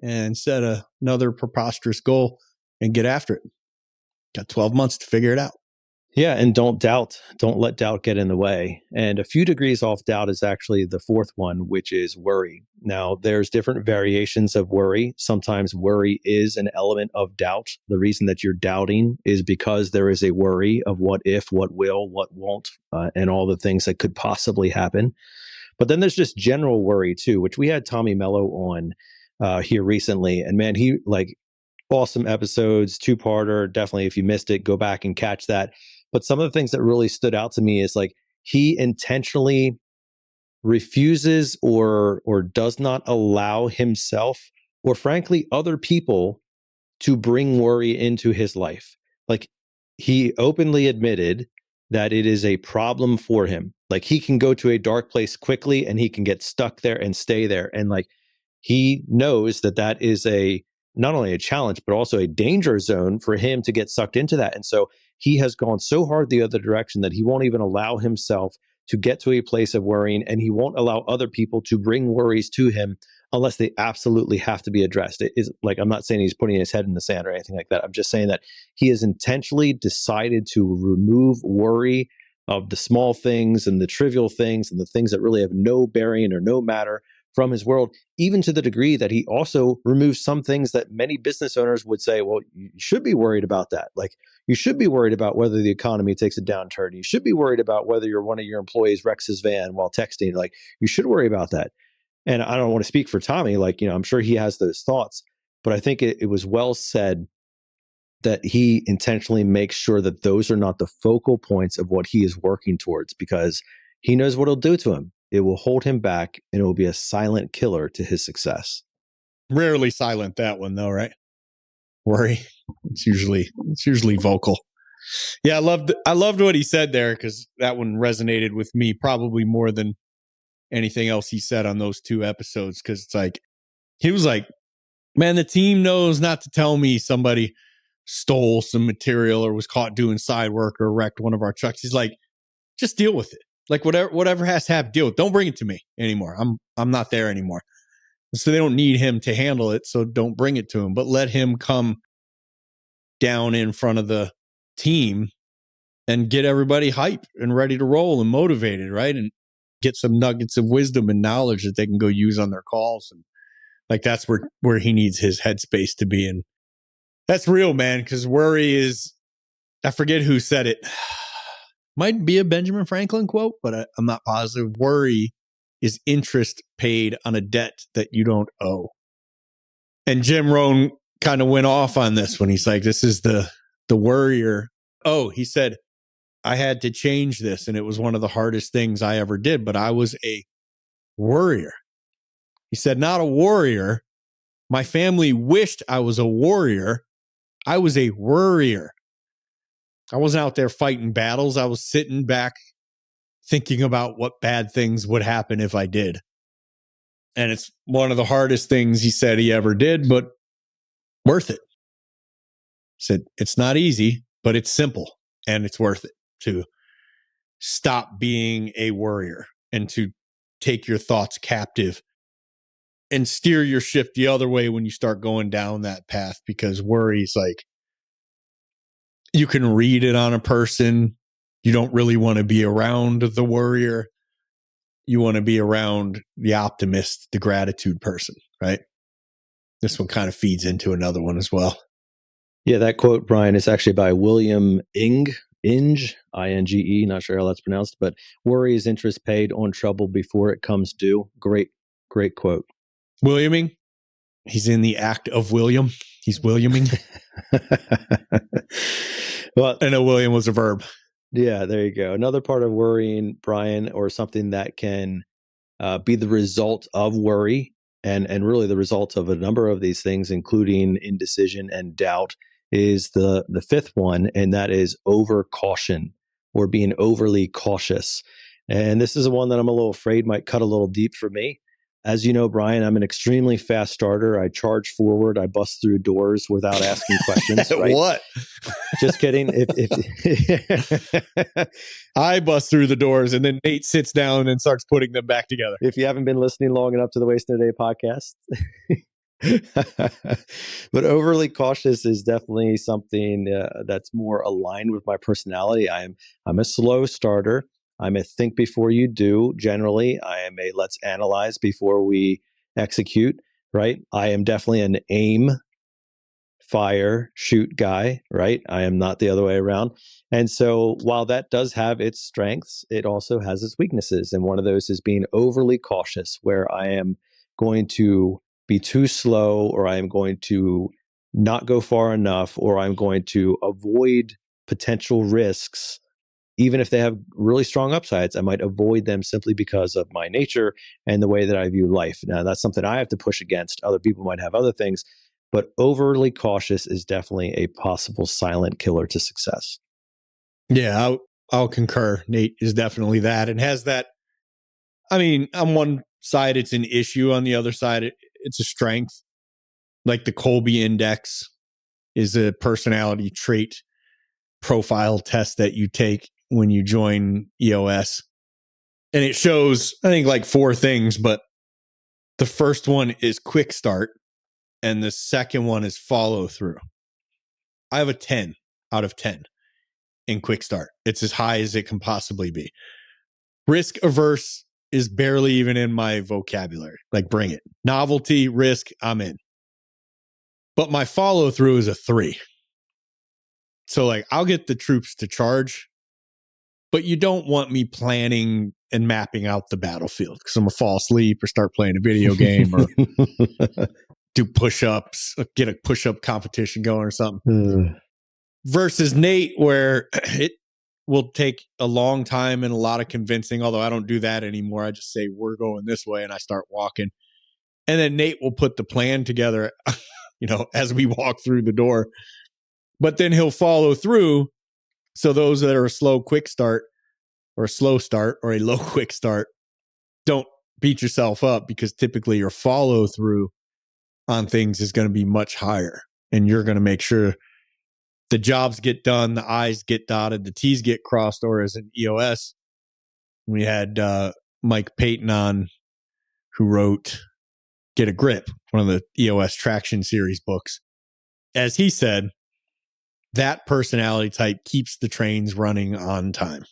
and set another preposterous goal and get after it. Got 12 months to figure it out. Yeah, and don't let doubt get in the way. And a few degrees off doubt is actually the fourth one, which is worry. Now, there's different variations of worry. Sometimes worry is an element of doubt. The reason that you're doubting is because there is a worry of what if, what will, what won't, and all the things that could possibly happen. But then there's just general worry too, which we had Tommy Mello on here recently. And man, he awesome episodes, 2-parter. Definitely, if you missed it, go back and catch that. But some of the things that really stood out to me is he intentionally refuses or does not allow himself or frankly other people to bring worry into his life. He openly admitted that it is a problem for him. He can go to a dark place quickly and he can get stuck there and stay there. And he knows that is not only a challenge, but also a danger zone for him to get sucked into that. And so he has gone so hard the other direction that he won't even allow himself to get to a place of worrying, and he won't allow other people to bring worries to him unless they absolutely have to be addressed. It is I'm not saying he's putting his head in the sand or anything like that. I'm just saying that he has intentionally decided to remove worry of the small things and the trivial things and the things that really have no bearing or no matter from his world, even to the degree that he also removes some things that many business owners would say, well, you should be worried about that. You should be worried about whether the economy takes a downturn. You should be worried about whether one of your employees wrecks his van while texting. You should worry about that. And I don't want to speak for Tommy. I'm sure he has those thoughts, but I think it was well said that he intentionally makes sure that those are not the focal points of what he is working towards, because he knows what it'll do to him. It will hold him back, and it will be a silent killer to his success. Rarely silent, that one though, right? Worry. It's usually vocal. Yeah, I loved what he said there, because that one resonated with me probably more than anything else he said on those 2 episodes. Because he was like, man, the team knows not to tell me somebody stole some material or was caught doing side work or wrecked one of our trucks. He's like, just deal with it. Whatever has to happen, deal with. Don't bring it to me anymore. I'm not there anymore. So they don't need him to handle it. So don't bring it to him, but let him come down in front of the team and get everybody hype and ready to roll and motivated, right? And get some nuggets of wisdom and knowledge that they can go use on their calls. And that's where he needs his headspace to be. And that's real, man, because worry is, I forget who said it. Might be a Benjamin Franklin quote, but I'm not positive. Worry is interest paid on a debt that you don't owe. And Jim Rohn kind of went off on this when he's like, this is the worrier. Oh, he said, I had to change this, and it was one of the hardest things I ever did, but I was a worrier. He said, not a warrior. My family wished I was a warrior. I was a worrier. I wasn't out there fighting battles. I was sitting back thinking about what bad things would happen if I did. And it's one of the hardest things he said he ever did, but worth it. He said, it's not easy, but it's simple, and it's worth it to stop being a worrier and to take your thoughts captive and steer your ship the other way when you start going down that path, because worry is you can read it on a person. You don't really want to be around the worrier. You want to be around the optimist, the gratitude person, right? This one kind of feeds into another one as well. Yeah, that quote, Brian, is actually by William Inge, I-N-G-E, not sure how that's pronounced, but worry is interest paid on trouble before it comes due. Great quote. Williaming. He's in the act of William. He's Williaming. Well, I know William was a verb. Yeah, there you go. Another part of worrying, Brian, or something that can be the result of worry and really the result of a number of these things, including indecision and doubt, is the fifth one, and that is over caution or being overly cautious. And this is the one that I'm a little afraid might cut a little deep for me. As you know, Brian, I'm an extremely fast starter. I charge forward. I bust through doors without asking questions. Right? What? Just kidding. If I bust through the doors and then Nate sits down and starts putting them back together. If you haven't been listening long enough to the Waste No Day podcast. But overly cautious is definitely something that's more aligned with my personality. I'm a slow starter. I'm a think before you do. Generally, I am a let's analyze before we execute. Right? I am definitely an aim, fire, shoot guy. Right? I am not the other way around. And so while that does have its strengths, it also has its weaknesses. And one of those is being overly cautious, where I am going to be too slow, or I am going to not go far enough, or I'm going to avoid potential risks. Even if they have really strong upsides, I might avoid them simply because of my nature and the way that I view life. Now, that's something I have to push against. Other people might have other things, but overly cautious is definitely a possible silent killer to success. Yeah, I'll concur. Nate is definitely that, and has that. I mean, on one side, it's an issue. On the other side, it's a strength. Like the Colby Index is a personality trait profile test that you take when you join EOS. And it shows, I think, like 4 things, but the first one is quick start, and the second one is follow through. I have a 10 out of 10 in quick start. It's as high as it can possibly be. Risk averse is barely even in my vocabulary. Like, bring it. Novelty, risk, I'm in. But my follow through is a 3. So, like, I'll get the troops to charge, but you don't want me planning and mapping out the battlefield, because I'm going to fall asleep or start playing a video game or do push-ups, get a push-up competition going or something. Versus Nate, where it will take a long time and a lot of convincing, although I don't do that anymore. I just say, we're going this way, and I start walking. And then Nate will put the plan together, as we walk through the door. But then he'll follow through. So those that are a slow quick start, or a slow start, or a low quick start, don't beat yourself up, because typically your follow through on things is going to be much higher. And you're going to make sure the jobs get done, the I's get dotted, the T's get crossed. Or as an EOS, we had Mike Payton on, who wrote Get a Grip, one of the EOS Traction series books. As he said, that personality type keeps the trains running on time.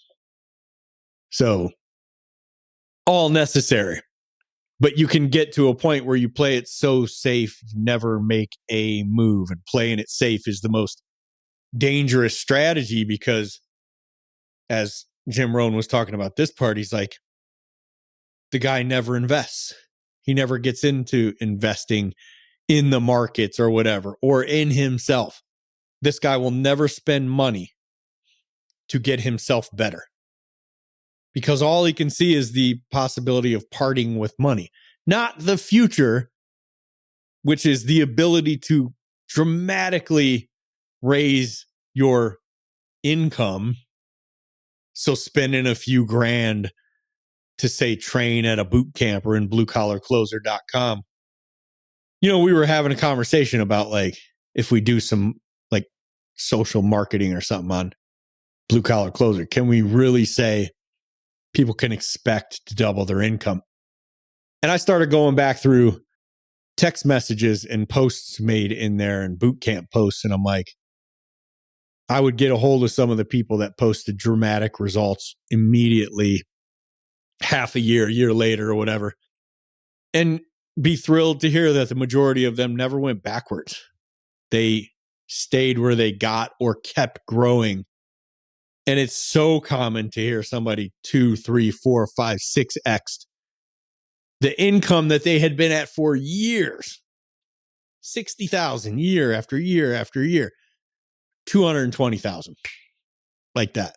So, all necessary. But you can get to a point where you play it so safe, you never make a move. And playing it safe is the most dangerous strategy, because as Jim Rohn was talking about this part, he's like, the guy never invests. He never gets into investing in the markets or whatever, or in himself. This guy will never spend money to get himself better, because all he can see is the possibility of parting with money, not the future, which is the ability to dramatically raise your income. So spending a few grand to, say, train at a boot camp or in bluecollarcloser.com. We were having a conversation about, like, if we do some like social marketing or something on Blue Collar Closer, can we really say people can expect to double their income? And I started going back through text messages and posts made in there and boot camp posts. And I'm like, I would get a hold of some of the people that posted dramatic results immediately, half a year later or whatever, and be thrilled to hear that the majority of them never went backwards. They stayed where they got or kept growing. And it's so common to hear somebody 2, 3, 4, 5, 6x the income that they had been at for years. 60,000 year after year after year. 220,000. Like that.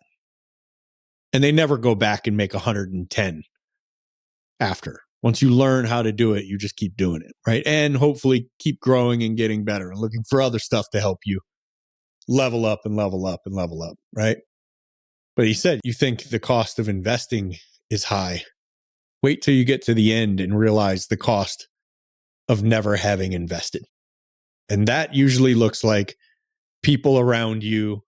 And they never go back and make 110 after. Once you learn how to do it, you just keep doing it, right? And hopefully keep growing and getting better and looking for other stuff to help you level up and level up and level up, right? But he said, you think the cost of investing is high. Wait till you get to the end and realize the cost of never having invested. And that usually looks like people around you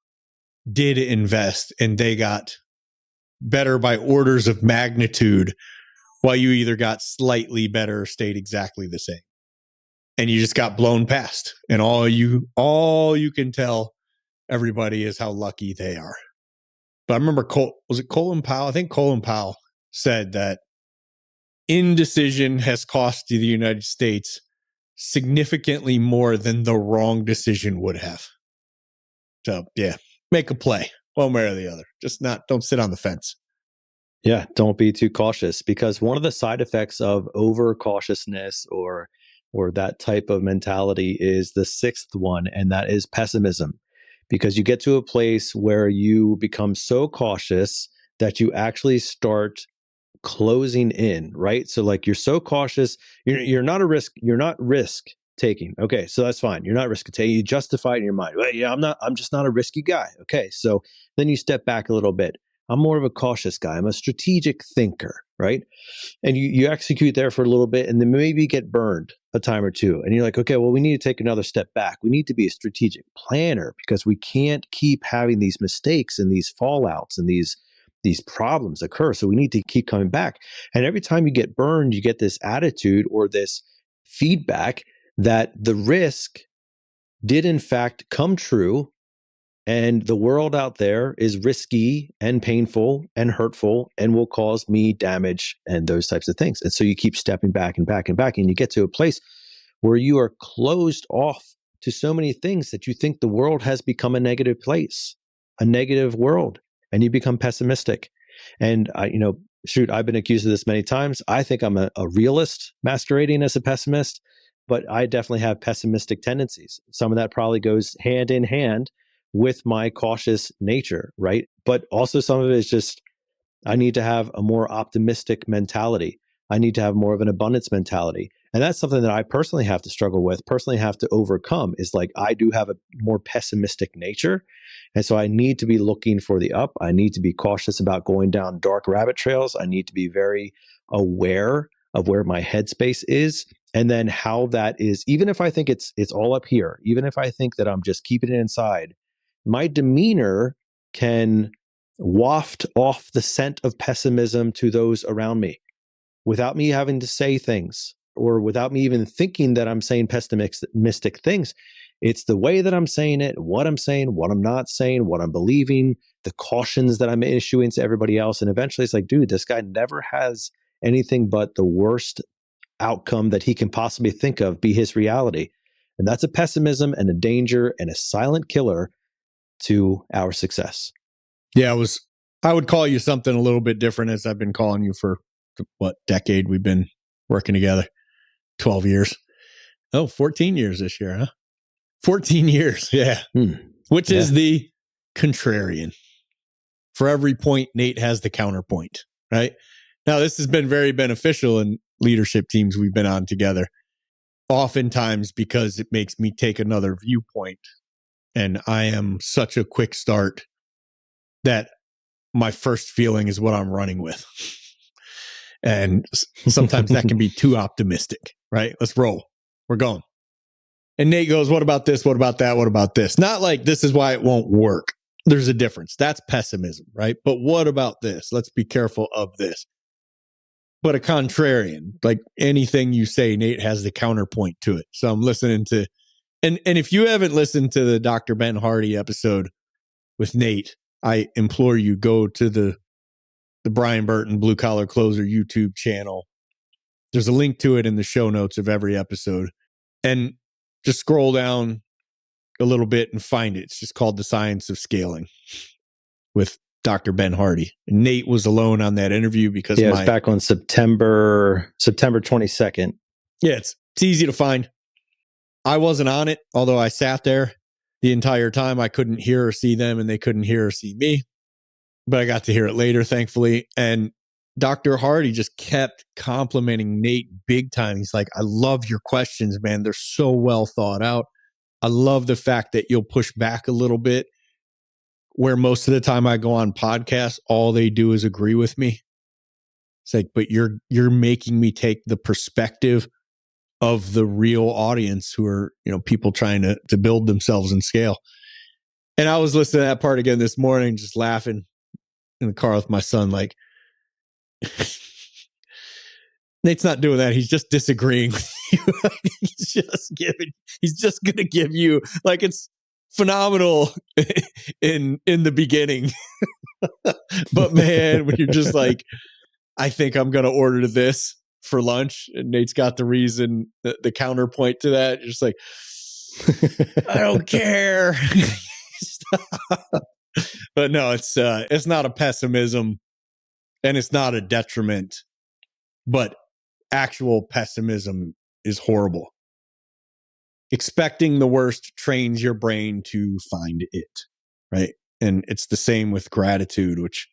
did invest and they got better by orders of magnitude, while you either got slightly better or stayed exactly the same. And you just got blown past. And all you can tell everybody is how lucky they are. But I remember Colin Powell? I think Colin Powell said that indecision has cost the United States significantly more than the wrong decision would have. So yeah, make a play one way or the other. Just don't sit on the fence. Yeah, don't be too cautious, because one of the side effects of over cautiousness or that type of mentality is the sixth one, and that is pessimism. Because you get to a place where you become so cautious that you actually start closing in, right? So like you're so cautious, you're not risk taking. Okay, so that's fine. You're not risk taking. You justify it in your mind. Well, yeah, I'm just not a risky guy. Okay, so then you step back a little bit. I'm more of a cautious guy. I'm a strategic thinker, right? And you execute there for a little bit, and then maybe get burned a time or two. And you're like, okay, well, we need to take another step back. We need to be a strategic planner, because we can't keep having these mistakes and these fallouts and these problems occur. So we need to keep coming back. And every time you get burned, you get this attitude or this feedback that the risk did in fact come true, and the world out there is risky and painful and hurtful and will cause me damage and those types of things. And so you keep stepping back and back and back, and you get to a place where you are closed off to so many things that you think the world has become a negative place, a negative world, and you become pessimistic. And I've been accused of this many times. I think I'm a realist masquerading as a pessimist, but I definitely have pessimistic tendencies. Some of that probably goes hand in hand with my cautious nature, right? But also some of it is just, I need to have a more optimistic mentality. I need to have more of an abundance mentality. And that's something that I personally have to struggle with, personally have to overcome, is like, I do have a more pessimistic nature. And so I need to be looking for the up. I need to be cautious about going down dark rabbit trails. I need to be very aware of where my headspace is. And then how that is, even if I think it's all up here, even if I think that I'm just keeping it inside, my demeanor can waft off the scent of pessimism to those around me without me having to say things, or without me even thinking that I'm saying pessimistic things. It's the way that I'm saying it, what I'm saying, what I'm not saying, what I'm believing, the cautions that I'm issuing to everybody else. And eventually it's like, dude, this guy never has anything but the worst outcome that he can possibly think of be his reality. And that's a pessimism and a danger and a silent killer to our success. Yeah, I would call you something a little bit different, as I've been calling you for decade we've been working together. 12 years. Oh, 14 years this year, huh? 14 years. Yeah. Which is the contrarian. For every point, Nate has the counterpoint, right? Now, this has been very beneficial in leadership teams we've been on together, oftentimes because it makes me take another viewpoint. And I am such a quick start that my first feeling is what I'm running with. And sometimes that can be too optimistic, right? Let's roll. We're going. And Nate goes, what about this? What about that? What about this? Not like this is why it won't work. There's a difference. That's pessimism, right? But what about this? Let's be careful of this. But a contrarian, like anything you say, Nate has the counterpoint to it. So I'm listening to, and if you haven't listened to the Dr. Ben Hardy episode with Nate, I implore you, go to the Brian Burton Blue Collar Closer YouTube channel. There's a link to it in the show notes of every episode. And just scroll down a little bit and find it. It's just called The Science of Scaling with Dr. Ben Hardy. And Nate was alone on that interview because it was back on September 22nd. Yeah, it's easy to find. I wasn't on it, although I sat there the entire time. I couldn't hear or see them, and they couldn't hear or see me. But I got to hear it later, thankfully. And Dr. Hardy just kept complimenting Nate big time. He's like, I love your questions, man. They're so well thought out. I love the fact that you'll push back a little bit, where most of the time I go on podcasts, all they do is agree with me. It's like, but you're making me take the perspective of the real audience who are, people trying to build themselves and scale. And I was listening to that part again this morning, just laughing in the car with my son, like, Nate's not doing that. He's just disagreeing with you. He's just going to give you, like, it's phenomenal in the beginning. But man, when you're just like, I think I'm going to order this for lunch, and Nate's got the reason, the counterpoint to that, you're just like, I don't care. But no, it's not a pessimism, and it's not a detriment, but actual pessimism is horrible. Expecting the worst trains your brain to find it, right? And it's the same with gratitude, which,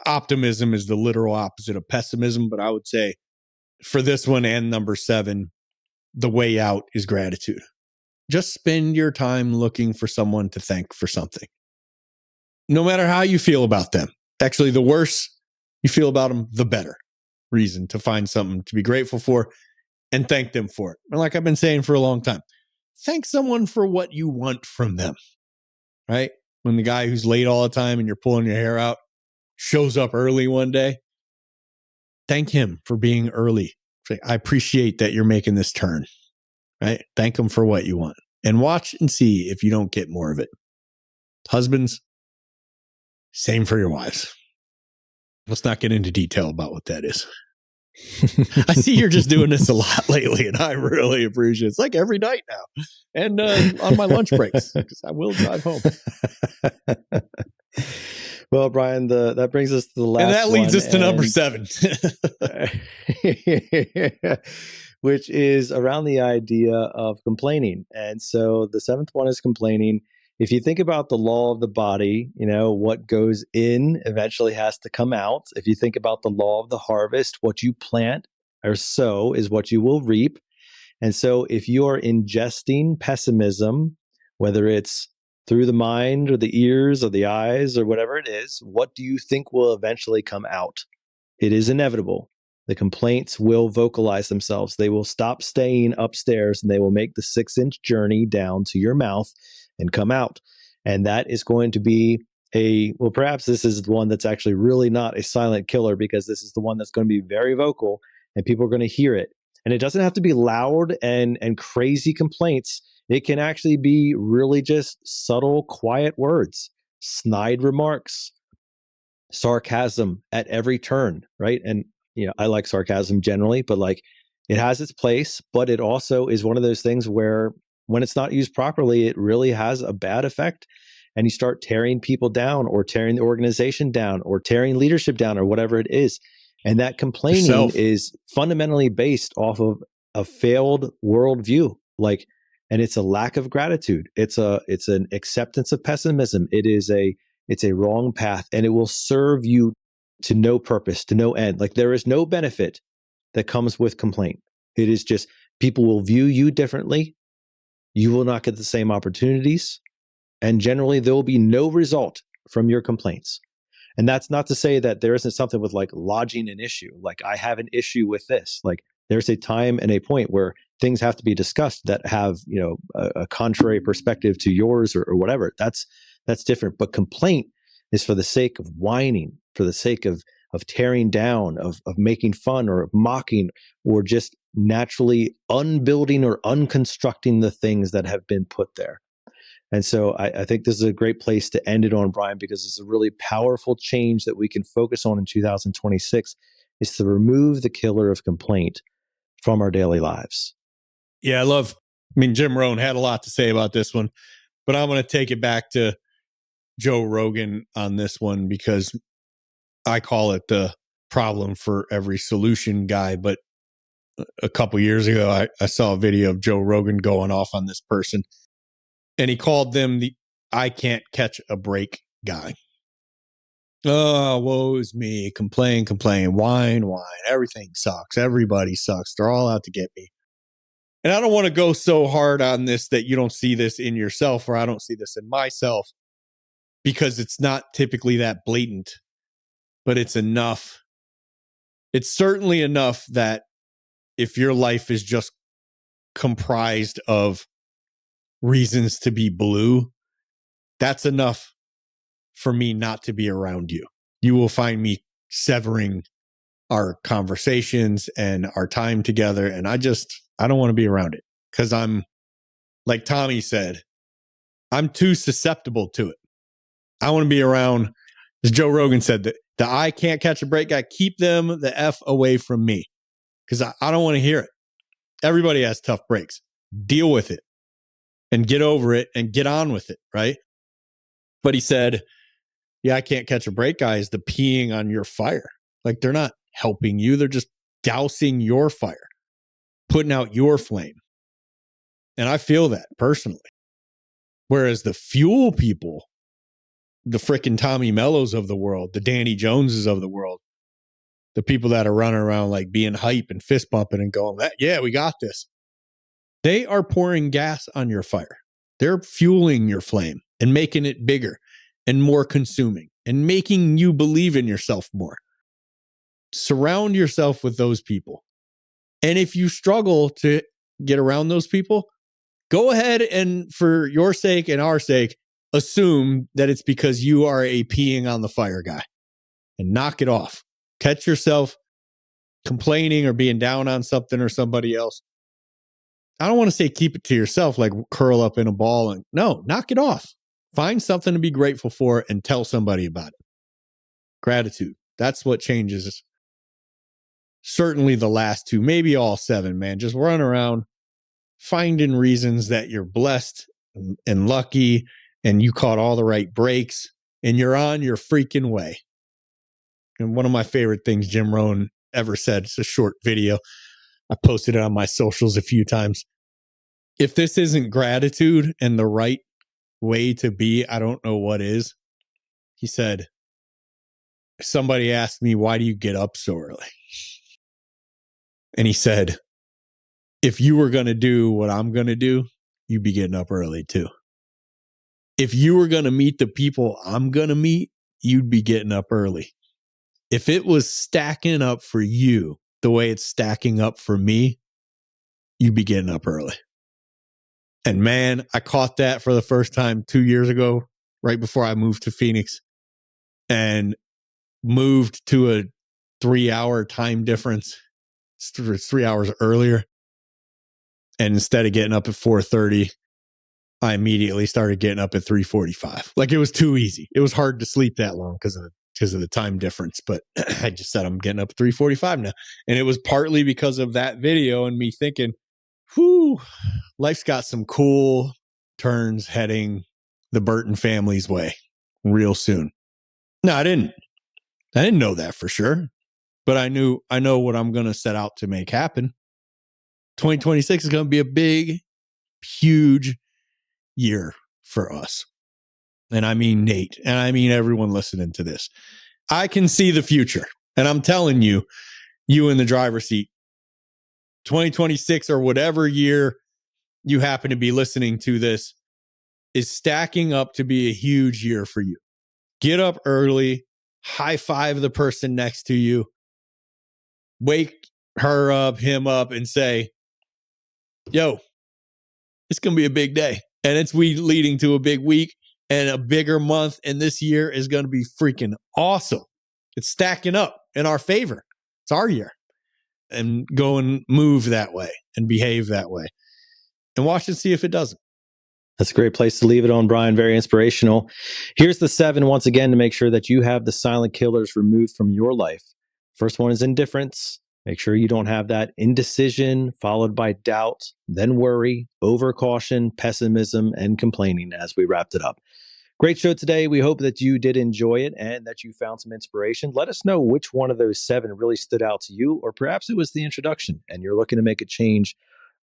optimism is the literal opposite of pessimism. But I would say for this one and number 7, the way out is gratitude. Just spend your time looking for someone to thank for something. No matter how you feel about them. Actually, the worse you feel about them, the better reason to find something to be grateful for and thank them for it. And like I've been saying for a long time, thank someone for what you want from them, right? When the guy who's late all the time and you're pulling your hair out shows up early one day, thank him for being early. I appreciate that you're making this turn, right? Thank him for what you want and watch and see if you don't get more of it. Husbands, same for your wives. Let's not get into detail about what that is. I see you're just doing this a lot lately, and I really appreciate it. It's like every night now, and on my lunch breaks, because I will drive home. Well, Brian, that brings us to the last one. And that leads us to number 7. Which is around the idea of complaining. And so the 7th one is complaining. If you think about the law of the body, what goes in eventually has to come out. If you think about the law of the harvest, what you plant or sow is what you will reap. And so if you are ingesting pessimism, whether it's through the mind or the ears or the eyes or whatever it is, what do you think will eventually come out? It is inevitable. The complaints will vocalize themselves. They will stop staying upstairs and they will make the 6-inch journey down to your mouth and come out. And that is going to be perhaps this is the one that's actually really not a silent killer, because this is the one that's going to be very vocal and people are going to hear it. And it doesn't have to be loud and crazy complaints. It can actually be really just subtle, quiet words, snide remarks, sarcasm at every turn, right? And, I like sarcasm generally, but it has its place, but it also is one of those things where when it's not used properly, it really has a bad effect. And you start tearing people down or tearing the organization down or tearing leadership down or whatever it is. And that complaining is fundamentally based off of a failed worldview. And it's a lack of gratitude. It's an acceptance of pessimism. It's a wrong path, and it will serve you to no purpose, to no end. There is no benefit that comes with complaint. It is just people will view you differently. You will not get the same opportunities. And generally, there will be no result from your complaints. And that's not to say that there isn't something with lodging an issue. I have an issue with this. There's a time and a point where things have to be discussed that have, a contrary perspective to yours or whatever. That's different. But complaint is for the sake of whining, for the sake of tearing down, of making fun or of mocking, or just naturally unbuilding or unconstructing the things that have been put there. And so I think this is a great place to end it on, Brian, because it's a really powerful change that we can focus on in 2026 is to remove the killer of complaint from our daily lives. Yeah, Jim Rohn had a lot to say about this one, but I'm going to take it back to Joe Rogan on this one, because I call it the problem for every solution guy. But a couple years ago, I saw a video of Joe Rogan going off on this person, and he called them the I can't catch a break guy. Oh, woe is me. Complain, whine. Everything sucks. Everybody sucks. They're all out to get me. And I don't want to go so hard on this that you don't see this in yourself, or I don't see this in myself, because it's not typically that blatant, but it's enough It's certainly enough that if your life is just comprised of reasons to be blue, that's enough for me not to be around you. You will find me severing our conversations and our time together. And I don't want to be around it because I'm, like Tommy said, I'm too susceptible to it. I want to be around, as Joe Rogan said, that the I can't catch a break guy, keep them the F away from me because I don't want to hear it. Everybody has tough breaks. Deal with it and get over it and get on with it, right? But he said, yeah, I can't catch a break guy is the peeing on your fire. Like they're not helping you. They're just dousing your fire, putting out your flame. And I feel that personally. Whereas the fuel people, the frickin' Tommy Mellos of the world, the Danny Joneses of the world, the people that are running around like being hype and fist bumping and going, yeah, we got this. They are pouring gas on your fire. They're fueling your flame and making it bigger and more consuming and making you believe in yourself more. Surround yourself with those people. And if you struggle to get around those people, go ahead and for your sake and our sake, assume that it's because you are a peeing on the fire guy and knock it off. Catch yourself complaining or being down on something or somebody else. I don't want to say keep it to yourself, like curl up in a ball and no, knock it off. Find something to be grateful for and tell somebody about it. Gratitude. That's what changes. Certainly the last two, maybe all seven, man. Just run around finding reasons that you're blessed and lucky and you caught all the right breaks and you're on your freaking way. And one of my favorite things Jim Rohn ever said, it's a short video. I posted it on my socials a few times. If this isn't gratitude and the right way to be, I don't know what is. He said, somebody asked me, why do you get up so early? And he said, if you were going to do what I'm going to do, you'd be getting up early too. If you were going to meet the people I'm going to meet, you'd be getting up early. If it was stacking up for you the way it's stacking up for me, you'd be getting up early. And man, I caught that for the first time 2 years ago, right before I moved to Phoenix and moved to a 3-hour time difference. It's 3 hours earlier. And instead of getting up at 4:30, I immediately started getting up at 3:45. Like it was too easy. It was hard to sleep that long because of the time difference. But I just said I'm getting up at 3:45 now. And it was partly because of that video and me thinking, whew, life's got some cool turns heading the Burton family's way real soon. No, I didn't know that for sure. But I know what I'm going to set out to make happen. 2026 is going to be a big, huge year for us. And I mean Nate, and I mean everyone listening to this. I can see the future. And I'm telling you, you in the driver's seat, 2026 or whatever year you happen to be listening to this is stacking up to be a huge year for you. Get up early, high five the person next to you, wake her up, him up, and say, yo, it's going to be a big day. And it's leading to a big week and a bigger month. And this year is going to be freaking awesome. It's stacking up in our favor. It's our year. And go and move that way and behave that way. And watch and see if it doesn't. That's a great place to leave it on, Brian. Very inspirational. Here's the 7 once again to make sure that you have the silent killers removed from your life. First one is indifference. Make sure you don't have that. Indecision, followed by doubt, then worry, overcaution, pessimism, and complaining as we wrapped it up. Great show today. We hope that you did enjoy it and that you found some inspiration. Let us know which one of those 7 really stood out to you, or perhaps it was the introduction and you're looking to make a change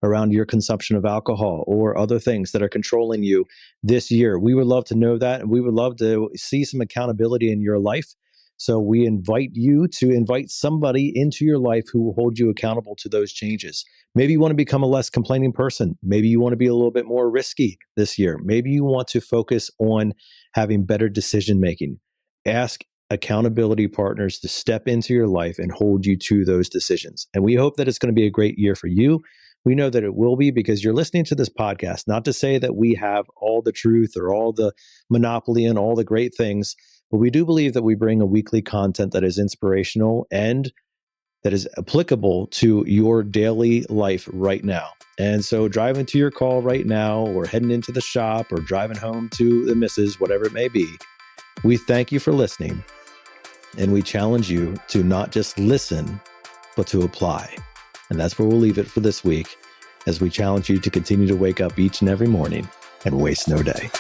around your consumption of alcohol or other things that are controlling you this year. We would love to know that, and we would love to see some accountability in your life. So we invite you to invite somebody into your life who will hold you accountable to those changes. Maybe you want to become a less complaining person. Maybe you want to be a little bit more risky this year. Maybe you want to focus on having better decision making. Ask accountability partners to step into your life and hold you to those decisions. And we hope that it's going to be a great year for you. We know that it will be because you're listening to this podcast, not to say that we have all the truth or all the monopoly and all the great things, but we do believe that we bring a weekly content that is inspirational and that is applicable to your daily life right now. And so driving to your call right now, or heading into the shop, or driving home to the missus, whatever it may be, we thank you for listening. And we challenge you to not just listen, but to apply. And that's where we'll leave it for this week, as we challenge you to continue to wake up each and every morning and waste no day.